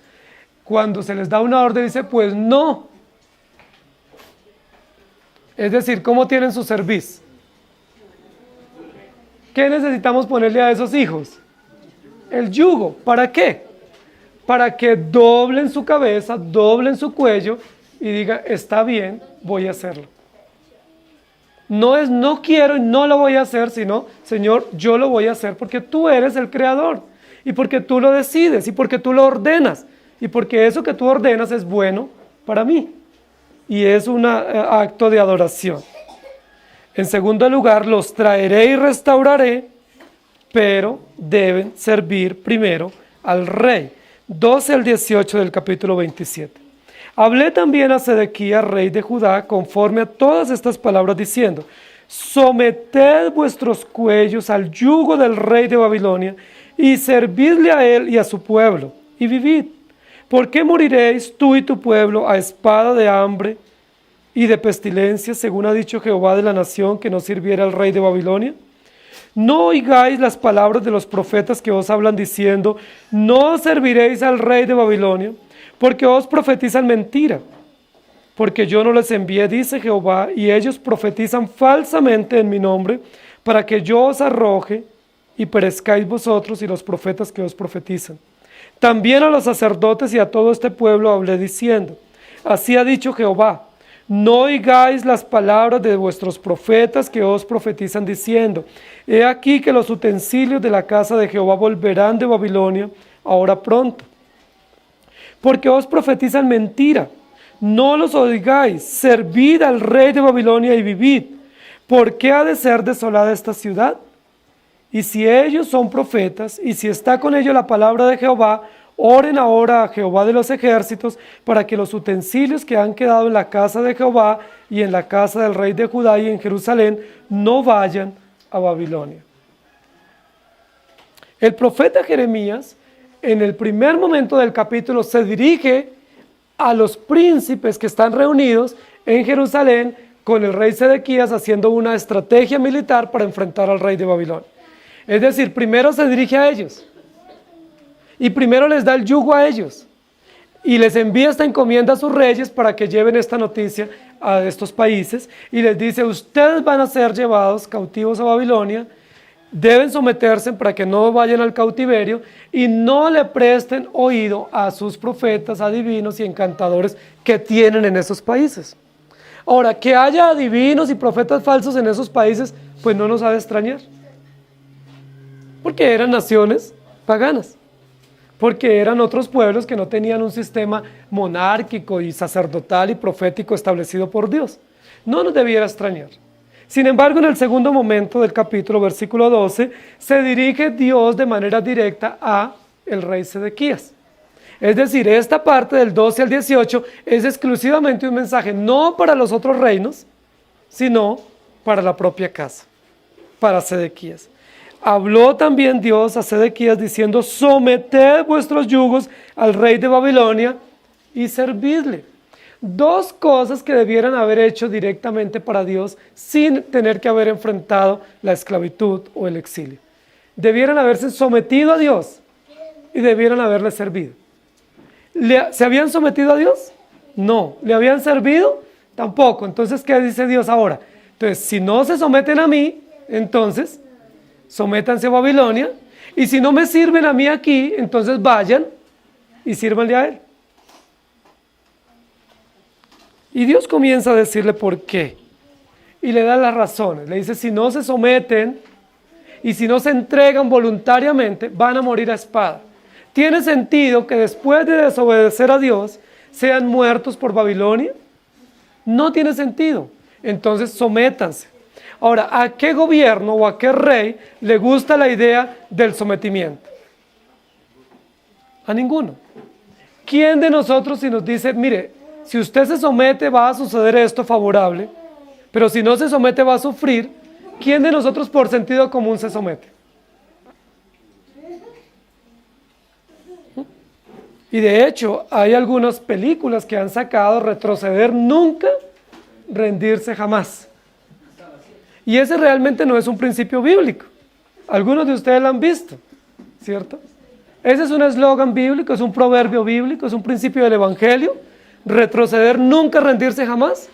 cuando se les da una orden, dice, pues no. Es decir, ¿cómo tienen su cerviz? ¿Qué necesitamos ponerle a esos hijos? El yugo. ¿Para qué? Para que doblen su cabeza, doblen su cuello y digan, está bien, voy a hacerlo. No es no quiero y no lo voy a hacer, sino, Señor, yo lo voy a hacer porque tú eres el creador y porque tú lo decides y porque tú lo ordenas y porque eso que tú ordenas es bueno para mí. y es un acto de adoración. En segundo lugar, los traeré y restauraré, pero deben servir primero al rey. 12 al 18 del capítulo 27. Hablé también a Sedequías, rey de Judá, conforme a todas estas palabras, diciendo: someted vuestros cuellos al yugo del rey de Babilonia, y servidle a él y a su pueblo, y vivid. ¿Por qué moriréis tú y tu pueblo a espada de hambre y de pestilencia, según ha dicho Jehová de la nación, que no sirviera al rey de Babilonia? No oigáis las palabras de los profetas que os hablan diciendo: no serviréis al rey de Babilonia, porque os profetizan mentira. Porque yo no les envié, dice Jehová, y ellos profetizan falsamente en mi nombre, para que yo os arroje y perezcáis vosotros y los profetas que os profetizan. También a los sacerdotes y a todo este pueblo hablé diciendo: así ha dicho Jehová, no oigáis las palabras de vuestros profetas que os profetizan diciendo: he aquí que los utensilios de la casa de Jehová volverán de Babilonia ahora pronto. Porque os profetizan mentira. No los oigáis, servid al rey de Babilonia y vivid. ¿Por qué ha de ser desolada esta ciudad? Y si ellos son profetas, y si está con ellos la palabra de Jehová, oren ahora a Jehová de los ejércitos, para que los utensilios que han quedado en la casa de Jehová, y en la casa del rey de Judá y en Jerusalén, no vayan a Babilonia. El profeta Jeremías, en el primer momento del capítulo, se dirige a los príncipes que están reunidos en Jerusalén con el rey Sedequías, haciendo una estrategia militar para enfrentar al rey de Babilonia. Es decir, primero se dirige a ellos y primero les da el yugo a ellos y les envía esta encomienda a sus reyes para que lleven esta noticia a estos países, y les dice: ustedes van a ser llevados cautivos a Babilonia, deben someterse para que no vayan al cautiverio y no le presten oído a sus profetas, adivinos y encantadores que tienen en esos países. Ahora, que haya adivinos y profetas falsos en esos países, pues no nos ha de extrañar, porque eran naciones paganas, porque eran otros pueblos que no tenían un sistema monárquico y sacerdotal y profético establecido por Dios. No nos debiera extrañar. Sin embargo, en el segundo momento del capítulo, versículo 12, se dirige Dios de manera directa a el rey Sedequías. Es decir, esta parte del 12 al 18 es exclusivamente un mensaje no para los otros reinos, sino para la propia casa, para Sedequías. Habló también Dios a Sedequías diciendo: someted vuestros yugos al rey de Babilonia y servidle. Dos cosas que debieran haber hecho directamente para Dios sin tener que haber enfrentado la esclavitud o el exilio. Debieran haberse sometido a Dios y debieran haberle servido. ¿Se habían sometido a Dios? No. ¿Le habían servido? Tampoco. Entonces, ¿qué dice Dios ahora? Entonces, si no se someten a mí, entonces sométanse a Babilonia, y si no me sirven a mí aquí, entonces vayan y sírvanle a él. Y Dios comienza a decirle por qué, y le da las razones. Le dice: si no se someten y si no se entregan voluntariamente, van a morir a espada. ¿Tiene sentido que después de desobedecer a Dios sean muertos por Babilonia? No tiene sentido. Entonces sométanse. Ahora, ¿a qué gobierno o a qué rey le gusta la idea del sometimiento? A ninguno. ¿Quién de nosotros, si nos dice: mire, si usted se somete va a suceder esto favorable, pero si no se somete va a sufrir? ¿Quién de nosotros por sentido común se somete? Y de hecho hay algunas películas que han sacado: retroceder nunca, rendirse jamás. Y ese realmente no es un principio bíblico. Algunos de ustedes lo han visto, ¿cierto? Ese es un eslogan bíblico, es un proverbio bíblico, es un principio del evangelio. Retroceder nunca, rendirse jamás.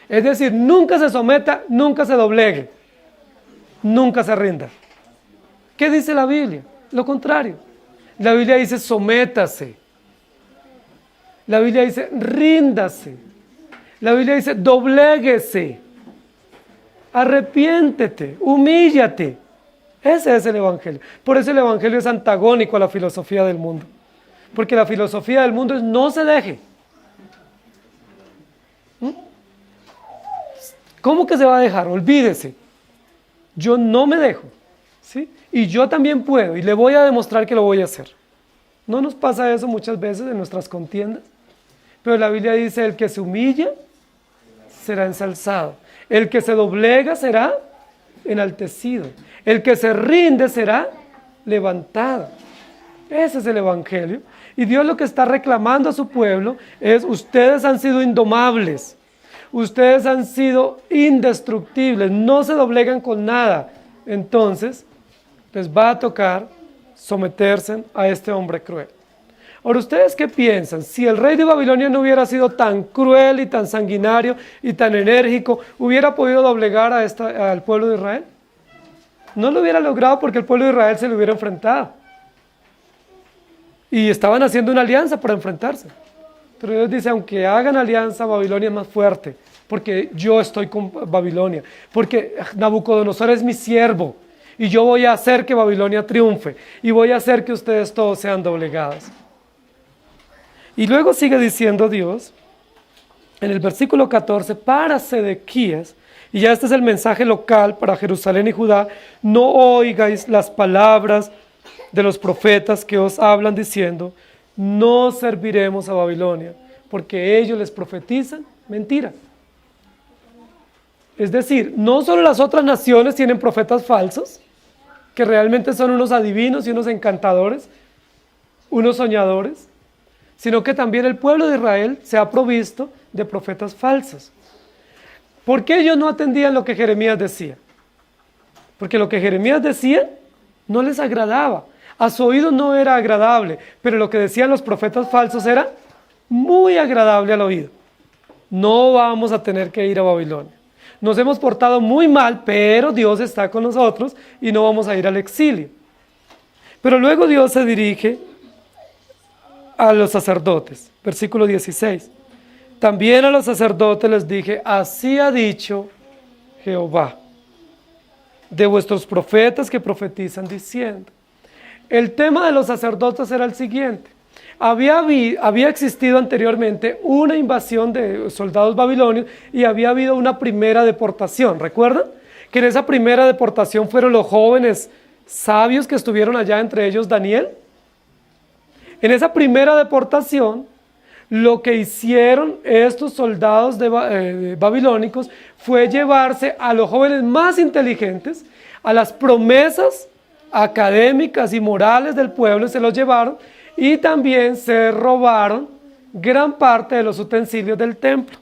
Es decir, nunca se someta, nunca se doblegue, nunca se rinda. ¿Qué dice la Biblia? Lo contrario. La Biblia dice: sométase. La Biblia dice: ríndase. La Biblia dice: dobléguese. Arrepiéntete, humíllate. Ese es el evangelio. Por eso el evangelio es antagónico a la filosofía del mundo. Porque la filosofía del mundo es: no se deje. ¿Cómo que se va a dejar? Olvídese. Yo no me dejo, ¿sí? Y yo también puedo y le voy a demostrar que lo voy a hacer. ¿No nos pasa eso muchas veces en nuestras contiendas? Pero la Biblia dice, el que se humilla será ensalzado. El que se doblega será enaltecido. El que se rinde será levantado. Ese es el Evangelio. Y Dios lo que está reclamando a su pueblo es, ustedes han sido indomables. Ustedes han sido indestructibles. No se doblegan con nada. Entonces, les va a tocar someterse a este hombre cruel. Ahora, ¿ustedes qué piensan? Si el rey de Babilonia no hubiera sido tan cruel y tan sanguinario y tan enérgico, ¿hubiera podido doblegar al pueblo de Israel? No lo hubiera logrado porque el pueblo de Israel se le hubiera enfrentado. Y estaban haciendo una alianza para enfrentarse. Pero Dios dice, aunque hagan alianza, Babilonia es más fuerte, porque yo estoy con Babilonia, porque Nabucodonosor es mi siervo, y yo voy a hacer que Babilonia triunfe, y voy a hacer que ustedes todos sean doblegados. Y luego sigue diciendo Dios, en el versículo 14, para Sedequías, y ya este es el mensaje local para Jerusalén y Judá, no oigáis las palabras de los profetas que os hablan diciendo, no serviremos a Babilonia, porque ellos les profetizan mentira. Es decir, no solo las otras naciones tienen profetas falsos, que realmente son unos adivinos y unos encantadores, unos soñadores, sino que también el pueblo de Israel se ha provisto de profetas falsos. ¿Por qué ellos no atendían lo que Jeremías decía? Porque lo que Jeremías decía no les agradaba, a su oído no era agradable, pero lo que decían los profetas falsos era muy agradable al oído. No vamos a tener que ir a Babilonia. Nos hemos portado muy mal, pero Dios está con nosotros y no vamos a ir al exilio. Pero luego Dios se dirige a los sacerdotes, versículo 16. También a los sacerdotes les dije, así ha dicho Jehová, de vuestros profetas que profetizan diciendo. El tema de los sacerdotes era el siguiente. Había existido anteriormente una invasión de soldados babilonios y había habido una primera deportación. ¿Recuerdan? Que en esa primera deportación fueron los jóvenes sabios que estuvieron allá, entre ellos Daniel. En esa primera deportación, lo que hicieron estos soldados babilónicos fue llevarse a los jóvenes más inteligentes, a las promesas académicas y morales del pueblo, se los llevaron, y también se robaron gran parte de los utensilios del templo.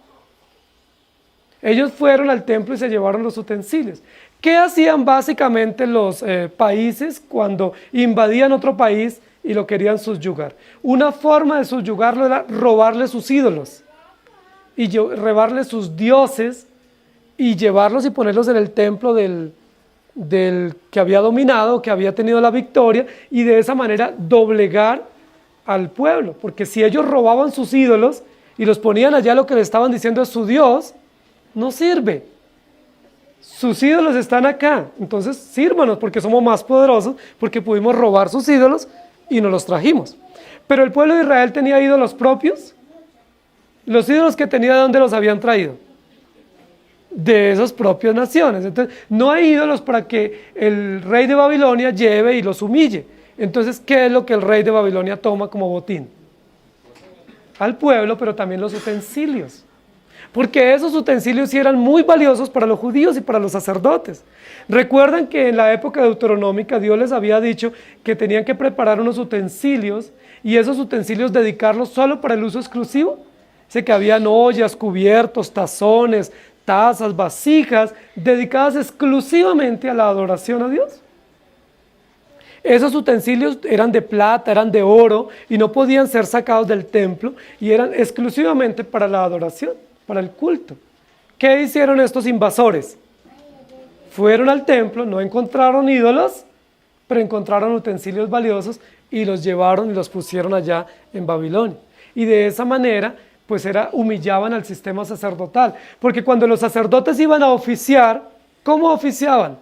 Ellos fueron al templo y se llevaron los utensilios. ¿Qué hacían básicamente los países cuando invadían otro país y lo querían subyugar? Una forma de subyugarlo era robarle sus ídolos y robarle sus dioses y llevarlos y ponerlos en el templo del que había dominado, que había tenido la victoria, y de esa manera doblegar al pueblo, porque si ellos robaban sus ídolos y los ponían allá, lo que le estaban diciendo es su Dios no sirve, sus ídolos están acá, entonces sírvanos porque somos más poderosos, porque pudimos robar sus ídolos y nos los trajimos. Pero el pueblo de Israel tenía ídolos propios. Los ídolos que tenía, ¿de dónde los habían traído? De esas propias naciones. Entonces no hay ídolos para que el rey de Babilonia lleve y los humille. Entonces, ¿qué es lo que el rey de Babilonia toma como botín? Al pueblo, pero también los utensilios. Porque esos utensilios sí eran muy valiosos para los judíos y para los sacerdotes. Recuerdan que en la época deuteronómica Dios les había dicho que tenían que preparar unos utensilios y esos utensilios dedicarlos solo para el uso exclusivo. Sé que habían ollas, cubiertos, tazones, tazas, vasijas, dedicadas exclusivamente a la adoración a Dios. Esos utensilios eran de plata, eran de oro y no podían ser sacados del templo y eran exclusivamente para la adoración, para el culto. ¿Qué hicieron estos invasores? Fueron al templo, no encontraron ídolos, pero encontraron utensilios valiosos y los llevaron y los pusieron allá en Babilonia. Y de esa manera, pues humillaban al sistema sacerdotal. Porque cuando los sacerdotes iban a oficiar, ¿cómo oficiaban?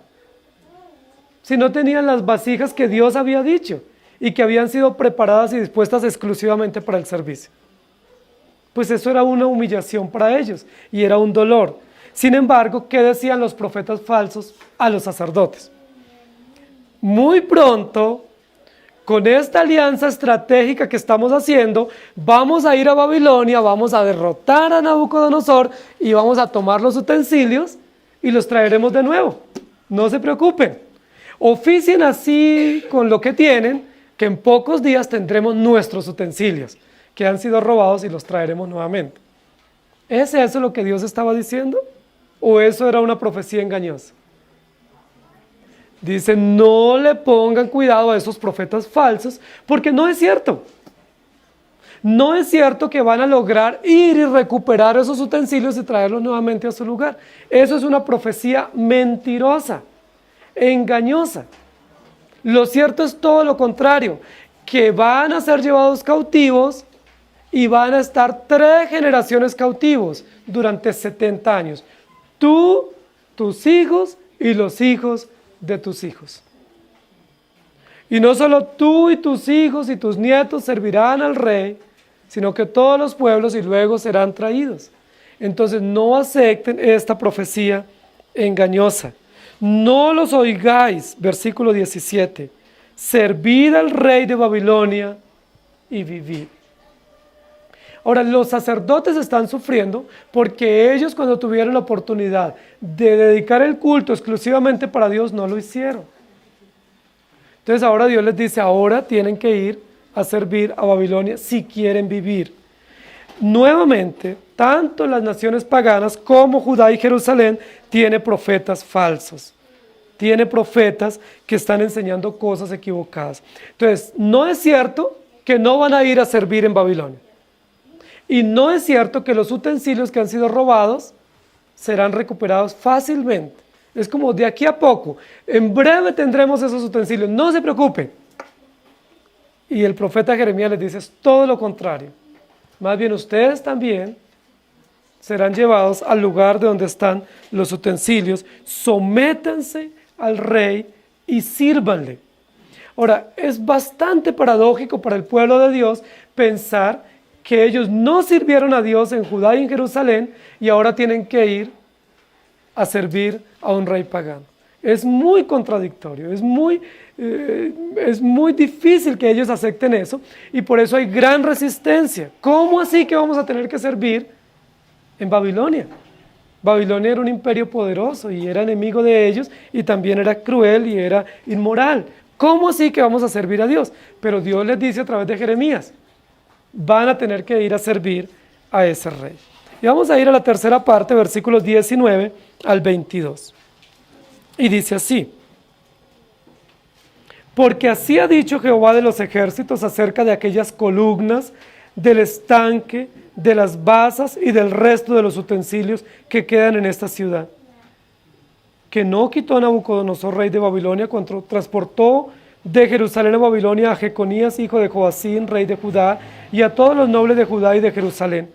Si no tenían las vasijas que Dios había dicho y que habían sido preparadas y dispuestas exclusivamente para el servicio. Pues eso era una humillación para ellos y era un dolor. Sin embargo, ¿qué decían los profetas falsos a los sacerdotes? Muy pronto, con esta alianza estratégica que estamos haciendo, vamos a ir a Babilonia, vamos a derrotar a Nabucodonosor y vamos a tomar los utensilios y los traeremos de nuevo. No se preocupen. Oficien así con lo que tienen, que en pocos días tendremos nuestros utensilios que han sido robados y los traeremos nuevamente. ¿Es eso lo que Dios estaba diciendo? ¿O eso era una profecía engañosa? Dice, no le pongan cuidado a esos profetas falsos, porque no es cierto. No es cierto que van a lograr ir y recuperar esos utensilios y traerlos nuevamente a su lugar. Eso es una profecía mentirosa, engañosa. Lo cierto es todo lo contrario, que van a ser llevados cautivos y van a estar 3 generaciones cautivos durante 70 años. Tú, tus hijos y los hijos de tus hijos. Y no solo tú y tus hijos y tus nietos servirán al rey, sino que todos los pueblos y luego serán traídos. Entonces no acepten esta profecía engañosa. No los oigáis, versículo 17. Servid al rey de Babilonia y vivid. Ahora, los sacerdotes están sufriendo porque ellos, cuando tuvieron la oportunidad de dedicar el culto exclusivamente para Dios, no lo hicieron. Entonces ahora Dios les dice, ahora tienen que ir a servir a Babilonia si quieren vivir. Nuevamente, tanto las naciones paganas como Judá y Jerusalén tiene profetas falsos. Tiene profetas que están enseñando cosas equivocadas. Entonces, no es cierto que no van a ir a servir en Babilonia. Y no es cierto que los utensilios que han sido robados serán recuperados fácilmente. Es como de aquí a poco, en breve tendremos esos utensilios, no se preocupen. Y el profeta Jeremías les dice, es todo lo contrario. Más bien ustedes también serán llevados al lugar de donde están los utensilios, sométanse al rey y sírvanle. Ahora, es bastante paradójico para el pueblo de Dios pensar que ellos no sirvieron a Dios en Judá y en Jerusalén y ahora tienen que ir a servir a un rey pagano. Es muy contradictorio, es muy difícil que ellos acepten eso y por eso hay gran resistencia. ¿Cómo así que vamos a tener que servir en Babilonia? Babilonia era un imperio poderoso y era enemigo de ellos y también era cruel y era inmoral. ¿Cómo así que vamos a servir a Dios? Pero Dios les dice a través de Jeremías, van a tener que ir a servir a ese rey. Y vamos a ir a la tercera parte, versículos 19 al 22. Y dice así, porque así ha dicho Jehová de los ejércitos acerca de aquellas columnas, del estanque, de las basas y del resto de los utensilios que quedan en esta ciudad, que no quitó Nabucodonosor, rey de Babilonia, cuando transportó de Jerusalén a Babilonia a Jeconías, hijo de Joacín, rey de Judá, y a todos los nobles de Judá y de Jerusalén.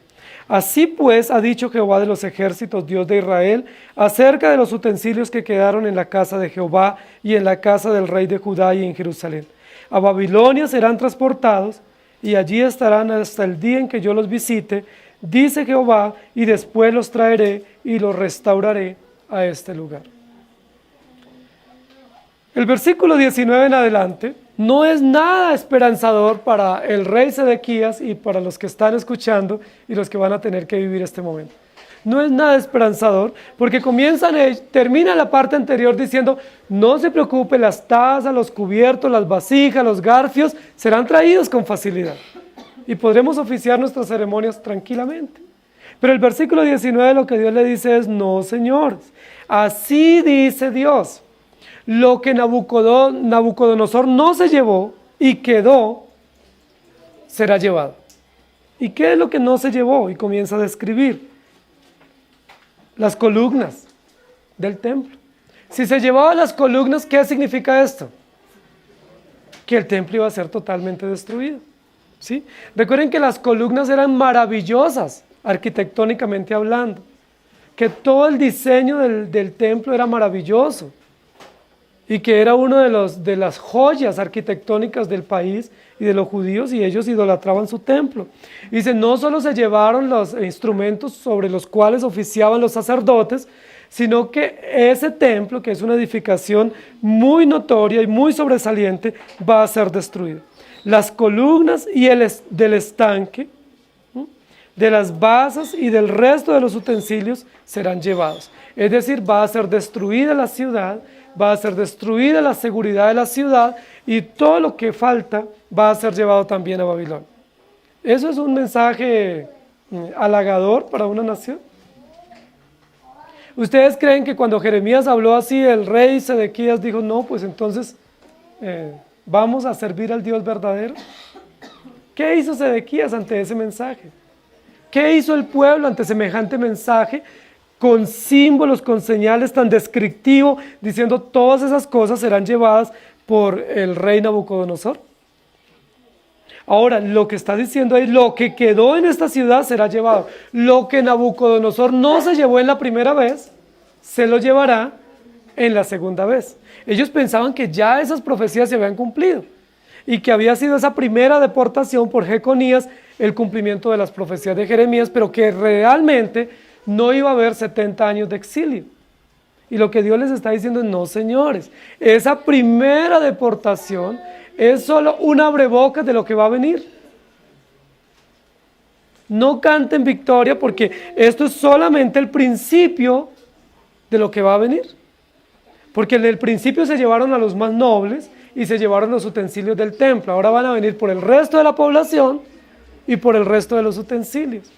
Así pues ha dicho Jehová de los ejércitos, Dios de Israel, acerca de los utensilios que quedaron en la casa de Jehová y en la casa del rey de Judá y en Jerusalén. A Babilonia serán transportados y allí estarán hasta el día en que yo los visite, dice Jehová, y después los traeré y los restauraré a este lugar. El versículo 19 en adelante no es nada esperanzador para el rey Sedequías y para los que están escuchando y los que van a tener que vivir este momento. No es nada esperanzador porque termina la parte anterior diciendo, no se preocupe, las tazas, los cubiertos, las vasijas, los garfios serán traídos con facilidad y podremos oficiar nuestras ceremonias tranquilamente. Pero el versículo 19 lo que Dios le dice es, no señores, así dice Dios. Lo que Nabucodonosor no se llevó y quedó, será llevado. ¿Y qué es lo que no se llevó? Y comienza a describir las columnas del templo. Si se llevaban las columnas, ¿qué significa esto? Que el templo iba a ser totalmente destruido. ¿Sí? Recuerden que las columnas eran maravillosas, arquitectónicamente hablando. Que todo el diseño del templo era maravilloso. y que era uno de las joyas arquitectónicas del país y de los judíos, y ellos idolatraban su templo. Dice, no solo se llevaron los instrumentos sobre los cuales oficiaban los sacerdotes, sino que ese templo, que es una edificación muy notoria y muy sobresaliente, va a ser destruido. Las columnas y del estanque, de las basas y del resto de los utensilios serán llevados. Es decir, va a ser destruida la ciudad, va a ser destruida la seguridad de la ciudad, y todo lo que falta va a ser llevado también a Babilonia. ¿Eso es un mensaje halagador para una nación? ¿Ustedes creen que cuando Jeremías habló así, el rey Sedequías dijo, no, pues entonces vamos a servir al Dios verdadero? ¿Qué hizo Sedequías ante ese mensaje? ¿Qué hizo el pueblo ante semejante mensaje, con símbolos, con señales tan descriptivo, diciendo todas esas cosas serán llevadas por el rey Nabucodonosor? Ahora, lo que está diciendo ahí, lo que quedó en esta ciudad será llevado. Lo que Nabucodonosor no se llevó en la primera vez, se lo llevará en la segunda vez. Ellos pensaban que ya esas profecías se habían cumplido y que había sido esa primera deportación por Jeconías el cumplimiento de las profecías de Jeremías, pero que realmente no iba a haber 70 años de exilio. Y lo que Dios les está diciendo es, no, señores, esa primera deportación es solo un abrebocas de lo que va a venir. No canten victoria, porque esto es solamente el principio de lo que va a venir. Porque en el principio se llevaron a los más nobles y se llevaron los utensilios del templo. Ahora van a venir por el resto de la población y por el resto de los utensilios.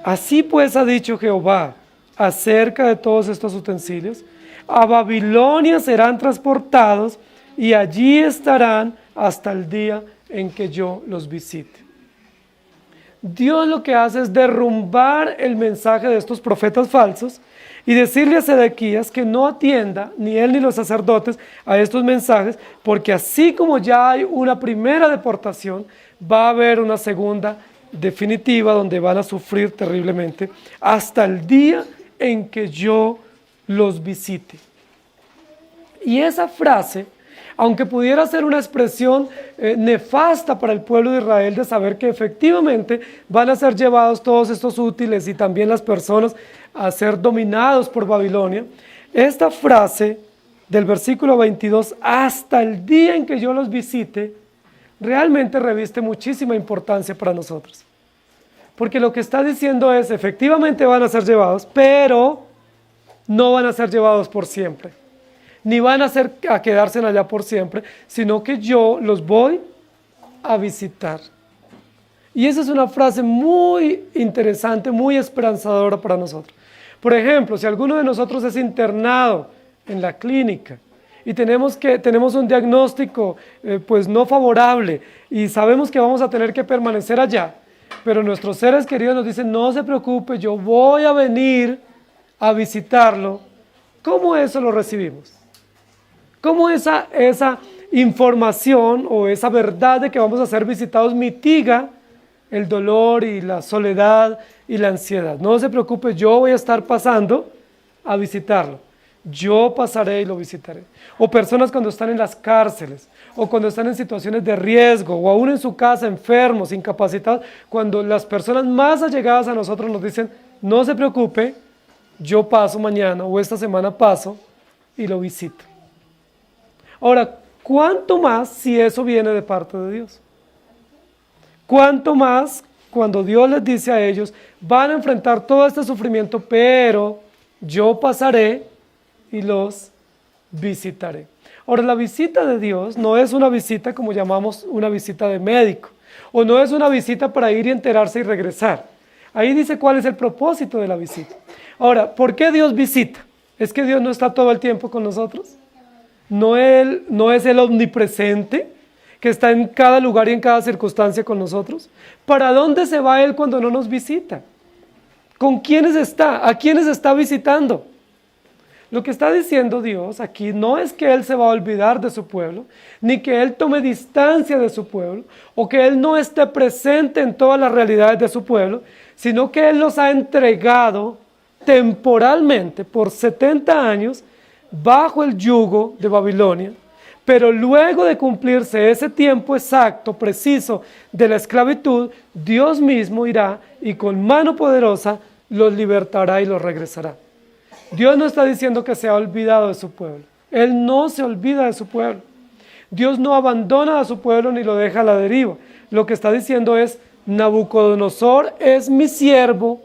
Así pues ha dicho Jehová acerca de todos estos utensilios: a Babilonia serán transportados y allí estarán hasta el día en que yo los visite. Dios lo que hace es derrumbar el mensaje de estos profetas falsos y decirle a Sedequías que no atienda, ni él ni los sacerdotes, a estos mensajes, porque así como ya hay una primera deportación, va a haber una segunda definitiva donde van a sufrir terriblemente hasta el día en que yo los visite. Y esa frase, aunque pudiera ser una expresión nefasta para el pueblo de Israel, de saber que efectivamente van a ser llevados todos estos útiles y también las personas a ser dominados por Babilonia, esta frase del versículo 22, hasta el día en que yo los visite, realmente reviste muchísima importancia para nosotros. Porque lo que está diciendo es, efectivamente van a ser llevados, pero no van a ser llevados por siempre. Ni van a quedarse allá por siempre, sino que yo los voy a visitar. Y esa es una frase muy interesante, muy esperanzadora para nosotros. Por ejemplo, si alguno de nosotros es internado en la clínica y tenemos un diagnóstico pues no favorable y sabemos que vamos a tener que permanecer allá, pero nuestros seres queridos nos dicen, no se preocupe, yo voy a venir a visitarlo, ¿cómo eso lo recibimos? ¿Cómo esa información o esa verdad de que vamos a ser visitados mitiga el dolor y la soledad y la ansiedad? No se preocupe, yo voy a estar pasando a visitarlo. Yo pasaré y lo visitaré. O personas cuando están en las cárceles, o cuando están en situaciones de riesgo, o aún en su casa, enfermos, incapacitados, cuando las personas más allegadas a nosotros nos dicen, no se preocupe, yo paso mañana o esta semana paso y lo visito. Ahora, ¿cuánto más si eso viene de parte de Dios? ¿Cuánto más cuando Dios les dice a ellos, van a enfrentar todo este sufrimiento, pero yo pasaré y los visitaré? Ahora, la visita de Dios no es una visita como llamamos una visita de médico, o no es una visita para ir y enterarse y regresar. Ahí dice cuál es el propósito de la visita. Ahora, ¿por qué Dios visita? ¿Es que Dios no está todo el tiempo con nosotros? ¿No es el omnipresente que está en cada lugar y en cada circunstancia con nosotros? ¿Para dónde se va Él cuando no nos visita? ¿Con quiénes está? ¿A quiénes está visitando? Lo que está diciendo Dios aquí no es que Él se va a olvidar de su pueblo, ni que Él tome distancia de su pueblo, o que Él no esté presente en todas las realidades de su pueblo, sino que Él los ha entregado temporalmente por 70 años bajo el yugo de Babilonia, pero luego de cumplirse ese tiempo exacto, preciso de la esclavitud, Dios mismo irá y con mano poderosa los libertará y los regresará. Dios no está diciendo que se ha olvidado de su pueblo. Él no se olvida de su pueblo. Dios no abandona a su pueblo ni lo deja a la deriva. Lo que está diciendo es, Nabucodonosor es mi siervo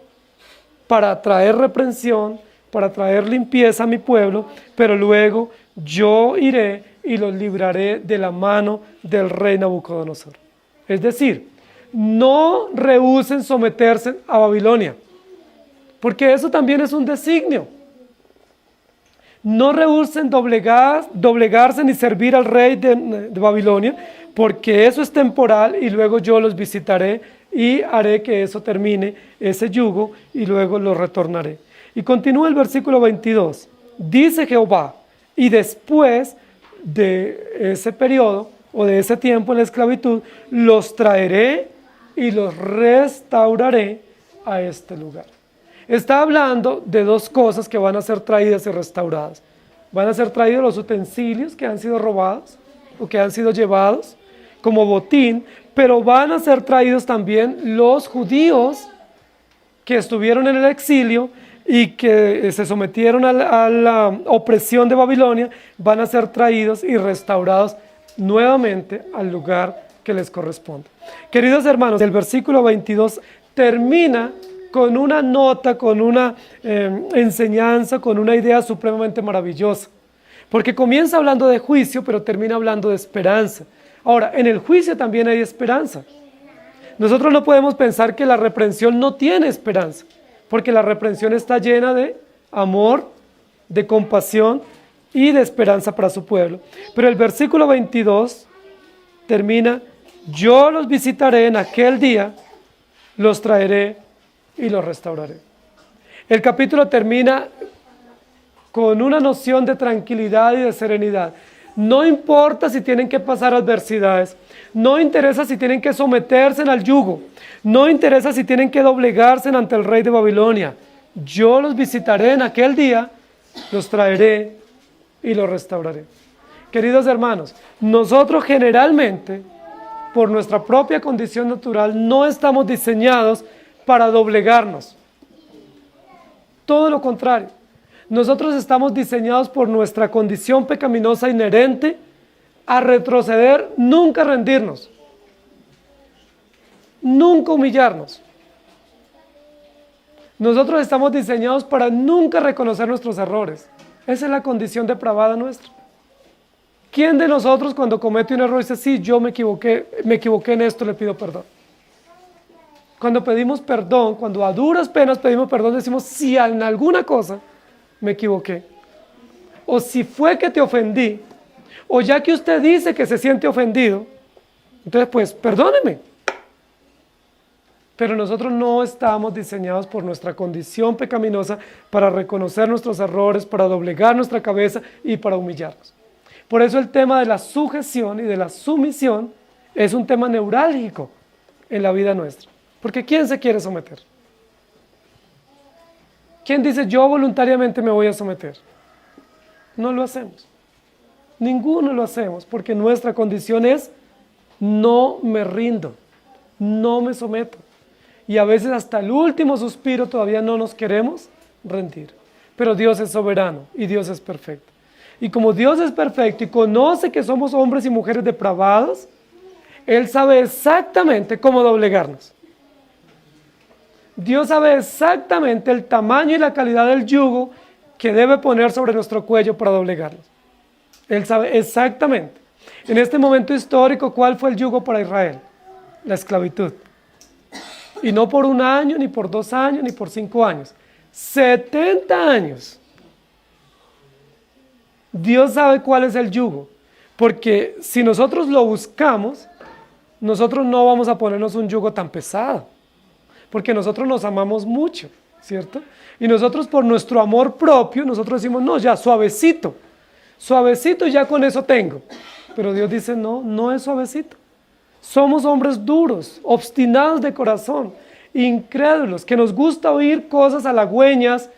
para traer reprensión, para traer limpieza a mi pueblo, pero luego yo iré y los libraré de la mano del rey Nabucodonosor. Es decir, no rehúsen someterse a Babilonia, porque eso también es un designio. No rehúsen doblegarse ni servir al rey de Babilonia, porque eso es temporal y luego yo los visitaré y haré que eso termine, ese yugo, y luego lo retornaré. Y continúa el versículo 22. Dice Jehová, y después de ese periodo o de ese tiempo en la esclavitud, los traeré y los restauraré a este lugar. Está hablando de dos cosas que van a ser traídas y restauradas. Van a ser traídos los utensilios que han sido robados o que han sido llevados como botín, pero van a ser traídos también los judíos que estuvieron en el exilio y que se sometieron a la opresión de Babilonia, van a ser traídos y restaurados nuevamente al lugar que les corresponde. Queridos hermanos, el versículo 22 termina con una nota, con una enseñanza, con una idea supremamente maravillosa, porque comienza hablando de juicio, pero termina hablando de esperanza. Ahora, en el juicio también hay esperanza. Nosotros no podemos pensar que la reprensión no tiene esperanza, porque la reprensión está llena de amor, de compasión y de esperanza para su pueblo. Pero el versículo 22 termina, yo los visitaré en aquel día, los traeré y los restauraré. El capítulo termina con una noción de tranquilidad y de serenidad. No importa si tienen que pasar adversidades, no interesa si tienen que someterse al yugo, no interesa si tienen que doblegarse ante el rey de Babilonia. Yo los visitaré en aquel día, los traeré y los restauraré. Queridos hermanos, nosotros generalmente, por nuestra propia condición natural, no estamos diseñados para doblegarnos. Todo lo contrario. Nosotros estamos diseñados por nuestra condición pecaminosa inherente a retroceder, nunca rendirnos, nunca humillarnos. Nosotros estamos diseñados para nunca reconocer nuestros errores. Esa es la condición depravada nuestra. ¿Quién de nosotros cuando comete un error dice, sí, yo me equivoqué en esto, le pido perdón? Cuando pedimos perdón, cuando a duras penas pedimos perdón, decimos, si en alguna cosa me equivoqué, o si fue que te ofendí, o ya que usted dice que se siente ofendido, entonces pues perdóneme. Pero nosotros no estamos diseñados por nuestra condición pecaminosa para reconocer nuestros errores, para doblegar nuestra cabeza y para humillarnos. Por eso el tema de la sujeción y de la sumisión es un tema neurálgico en la vida nuestra. Porque ¿quién se quiere someter? ¿Quién dice yo voluntariamente me voy a someter? No lo hacemos. Ninguno lo hacemos porque nuestra condición es no me rindo, no me someto. Y a veces hasta el último suspiro todavía no nos queremos rendir. Pero Dios es soberano y Dios es perfecto. Y como Dios es perfecto y conoce que somos hombres y mujeres depravados, Él sabe exactamente cómo doblegarnos. Dios sabe exactamente el tamaño y la calidad del yugo que debe poner sobre nuestro cuello para doblegarnos. Él sabe exactamente. En este momento histórico, ¿cuál fue el yugo para Israel? La esclavitud. Y no por 1 año, ni por 2 años, ni por 5 años. 70 años. Dios sabe cuál es el yugo. Porque si nosotros lo buscamos, nosotros no vamos a ponernos un yugo tan pesado. Porque nosotros nos amamos mucho, ¿cierto? Y nosotros por nuestro amor propio, nosotros decimos, no, ya, suavecito. Suavecito ya con eso tengo. Pero Dios dice, no, no es suavecito. Somos hombres duros, obstinados de corazón, incrédulos, que nos gusta oír cosas halagüeñas,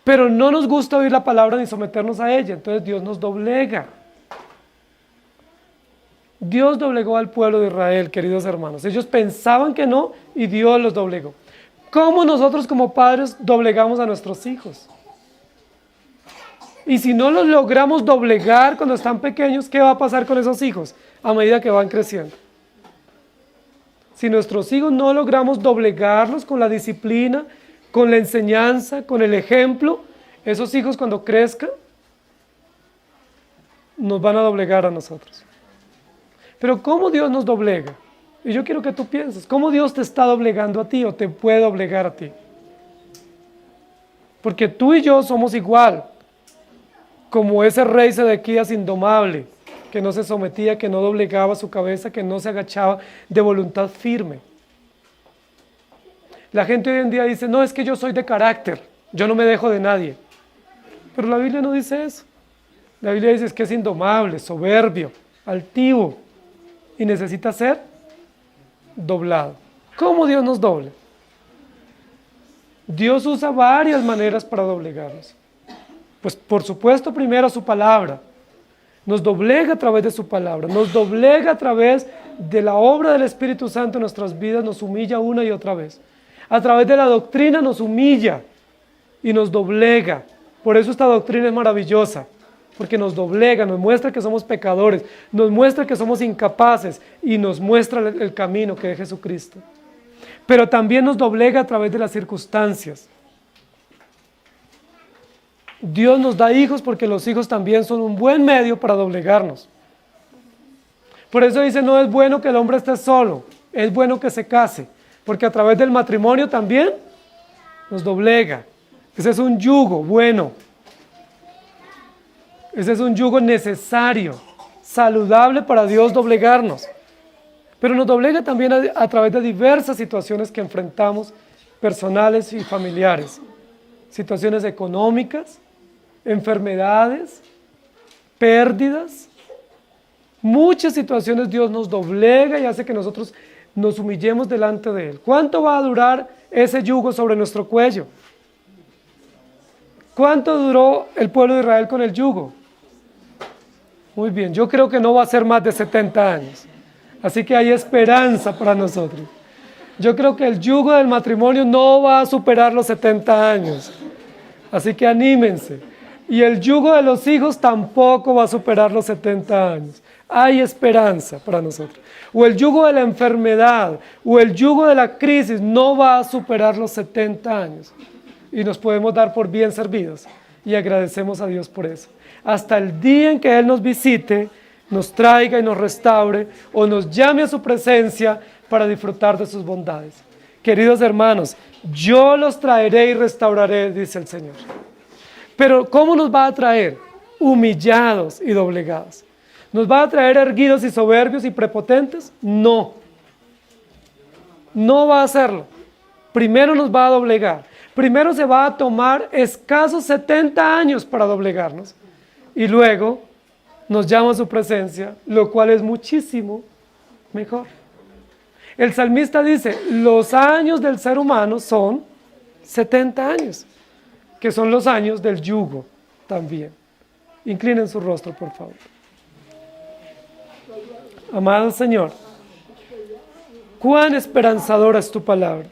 pero no nos gusta oír la palabra ni someternos a ella, entonces Dios nos doblega. Dios doblegó al pueblo de Israel, queridos hermanos. Ellos pensaban que no y Dios los doblegó. ¿Cómo nosotros como padres doblegamos a nuestros hijos? Y si no los logramos doblegar cuando están pequeños, ¿qué va a pasar con esos hijos a medida que van creciendo? Si nuestros hijos no logramos doblegarlos con la disciplina, con la enseñanza, con el ejemplo, esos hijos cuando crezcan nos van a doblegar a nosotros. Pero ¿cómo Dios nos doblega? Y yo quiero que tú pienses, ¿cómo Dios te está doblegando a ti o te puede doblegar a ti? Porque tú y yo somos igual, como ese rey Sedequías indomable, que no se sometía, que no doblegaba su cabeza, que no se agachaba, de voluntad firme. La gente hoy en día dice, no, es que yo soy de carácter, yo no me dejo de nadie. Pero la Biblia no dice eso. La Biblia dice que es indomable, soberbio, altivo, y necesita ser doblado. ¿Cómo Dios nos dobla? Dios usa varias maneras para doblegarnos. Pues por supuesto primero su palabra. Nos doblega a través de su palabra, nos doblega a través de la obra del Espíritu Santo en nuestras vidas, nos humilla una y otra vez. A través de la doctrina nos humilla y nos doblega. Por eso esta doctrina es maravillosa, porque nos doblega, nos muestra que somos pecadores, nos muestra que somos incapaces y nos muestra el camino que es Jesucristo. Pero también nos doblega a través de las circunstancias. Dios nos da hijos porque los hijos también son un buen medio para doblegarnos. Por eso dice, no es bueno que el hombre esté solo, es bueno que se case, porque a través del matrimonio también nos doblega. Ese es un yugo bueno. Ese es un yugo necesario, saludable para Dios doblegarnos. Pero nos doblega también a través de diversas situaciones que enfrentamos, personales y familiares. Situaciones económicas, enfermedades, pérdidas. Muchas situaciones Dios nos doblega y hace que nosotros nos humillemos delante de Él. ¿Cuánto va a durar ese yugo sobre nuestro cuello? ¿Cuánto duró el pueblo de Israel con el yugo? Muy bien, yo creo que no va a ser más de 70 años. Así que hay esperanza para nosotros. Yo creo que el yugo del matrimonio no va a superar los 70 años. Así que anímense. Y el yugo de los hijos tampoco va a superar los 70 años. Hay esperanza para nosotros. O el yugo de la enfermedad, o el yugo de la crisis no va a superar los 70 años. Y nos podemos dar por bien servidos. Y agradecemos a Dios por eso. Hasta el día en que Él nos visite, nos traiga y nos restaure, o nos llame a su presencia para disfrutar de sus bondades. Queridos hermanos, yo los traeré y restauraré, dice el Señor. Pero ¿cómo nos va a traer? Humillados y doblegados. ¿Nos va a traer erguidos y soberbios y prepotentes? No. No va a hacerlo. Primero nos va a doblegar. Primero se va a tomar escasos 70 años para doblegarnos. Y luego nos llama a su presencia, lo cual es muchísimo mejor. El salmista dice, los años del ser humano son 70 años, que son los años del yugo también. Inclinen su rostro, por favor. Amado Señor, cuán esperanzadora es tu palabra.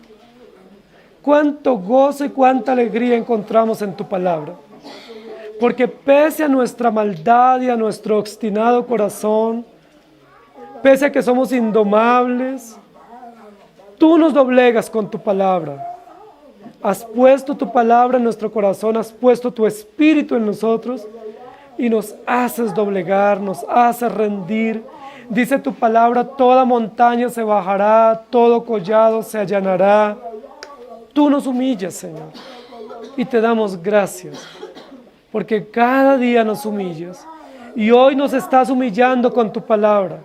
Cuánto gozo y cuánta alegría encontramos en tu palabra. Porque pese a nuestra maldad y a nuestro obstinado corazón, pese a que somos indomables, tú nos doblegas con tu palabra. Has puesto tu palabra en nuestro corazón, has puesto tu espíritu en nosotros y nos haces doblegar, nos haces rendir. Dice tu palabra, toda montaña se bajará, todo collado se allanará. Tú nos humillas, Señor, y te damos gracias, porque cada día nos humillas. Y hoy nos estás humillando con tu palabra.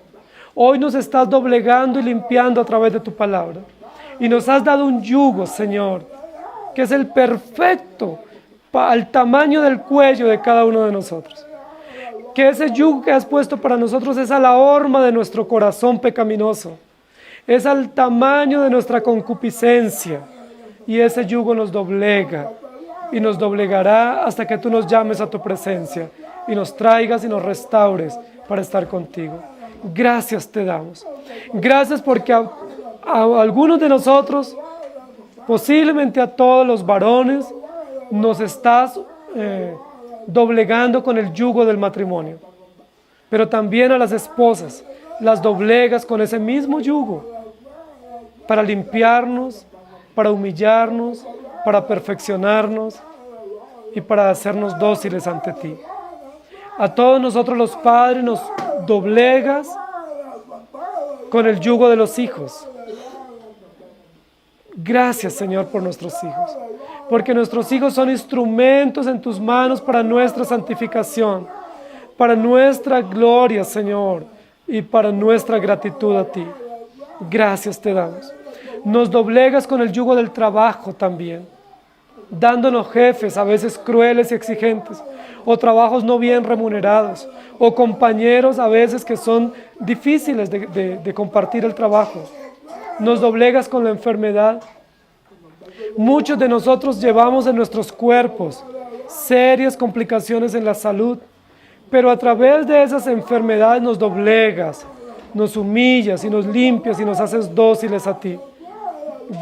Hoy nos estás doblegando y limpiando a través de tu palabra. Y nos has dado un yugo, Señor, que es el perfecto al tamaño del cuello de cada uno de nosotros. Que ese yugo que has puesto para nosotros es a la horma de nuestro corazón pecaminoso. Es al tamaño de nuestra concupiscencia. Y ese yugo nos doblega y nos doblegará hasta que tú nos llames a tu presencia y nos traigas y nos restaures para estar contigo. Gracias te damos. Gracias porque a algunos de nosotros, posiblemente a todos los varones, nos estás doblegando con el yugo del matrimonio. Pero también a las esposas las doblegas con ese mismo yugo para limpiarnos, para humillarnos, para perfeccionarnos y para hacernos dóciles ante ti. A todos nosotros los padres nos doblegas con el yugo de los hijos. Gracias, Señor, por nuestros hijos, porque nuestros hijos son instrumentos en tus manos para nuestra santificación, para nuestra gloria, Señor, y para nuestra gratitud a ti. Gracias te damos. Nos doblegas con el yugo del trabajo también, dándonos jefes a veces crueles y exigentes, o trabajos no bien remunerados, o compañeros a veces que son difíciles de compartir el trabajo. Nos doblegas con la enfermedad. Muchos de nosotros llevamos en nuestros cuerpos serias complicaciones en la salud, pero a través de esas enfermedades nos doblegas, nos humillas y nos limpias y nos haces dóciles a ti.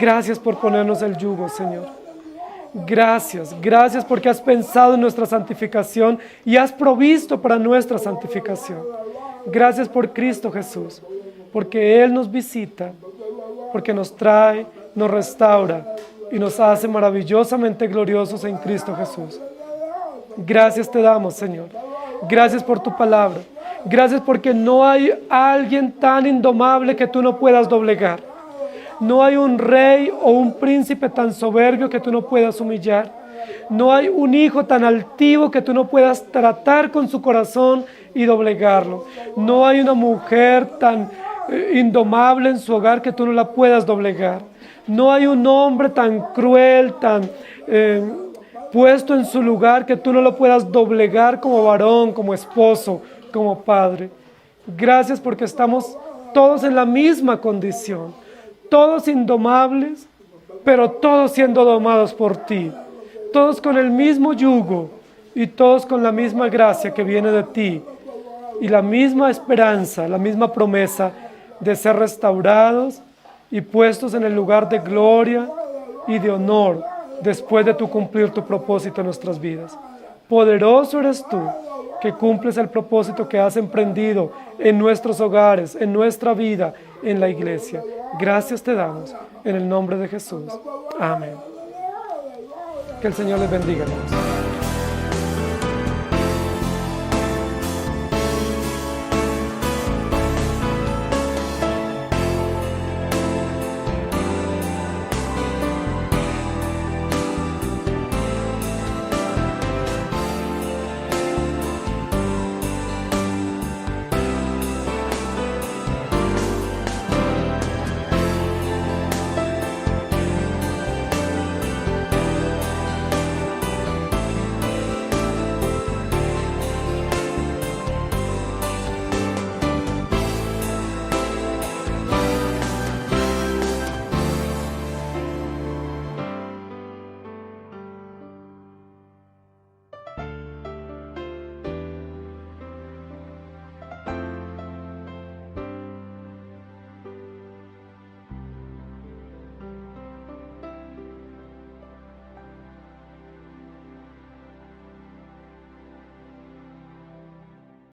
Gracias por ponernos el yugo, Señor. Gracias, gracias porque has pensado en nuestra santificación y has provisto para nuestra santificación. Gracias por Cristo Jesús, porque Él nos visita, porque nos trae, nos restaura y nos hace maravillosamente gloriosos en Cristo Jesús. Gracias te damos, Señor. Gracias por tu palabra. Gracias porque no hay alguien tan indomable que tú no puedas doblegar. No hay un rey o un príncipe tan soberbio que tú no puedas humillar. No hay un hijo tan altivo que tú no puedas tratar con su corazón y doblegarlo. No hay una mujer tan indomable en su hogar que tú no la puedas doblegar. No hay un hombre tan cruel, tan puesto en su lugar que tú no lo puedas doblegar como varón, como esposo, como padre. Gracias porque estamos todos en la misma condición, todos indomables, pero todos siendo domados por ti, todos con el mismo yugo y todos con la misma gracia que viene de ti y la misma esperanza, la misma promesa de ser restaurados y puestos en el lugar de gloria y de honor después de tu cumplir tu propósito en nuestras vidas. Poderoso eres tú, que cumples el propósito que has emprendido en nuestros hogares, en nuestra vida, en la iglesia. Gracias te damos, en el nombre de Jesús. Amén. Que el Señor les bendiga, hermanos.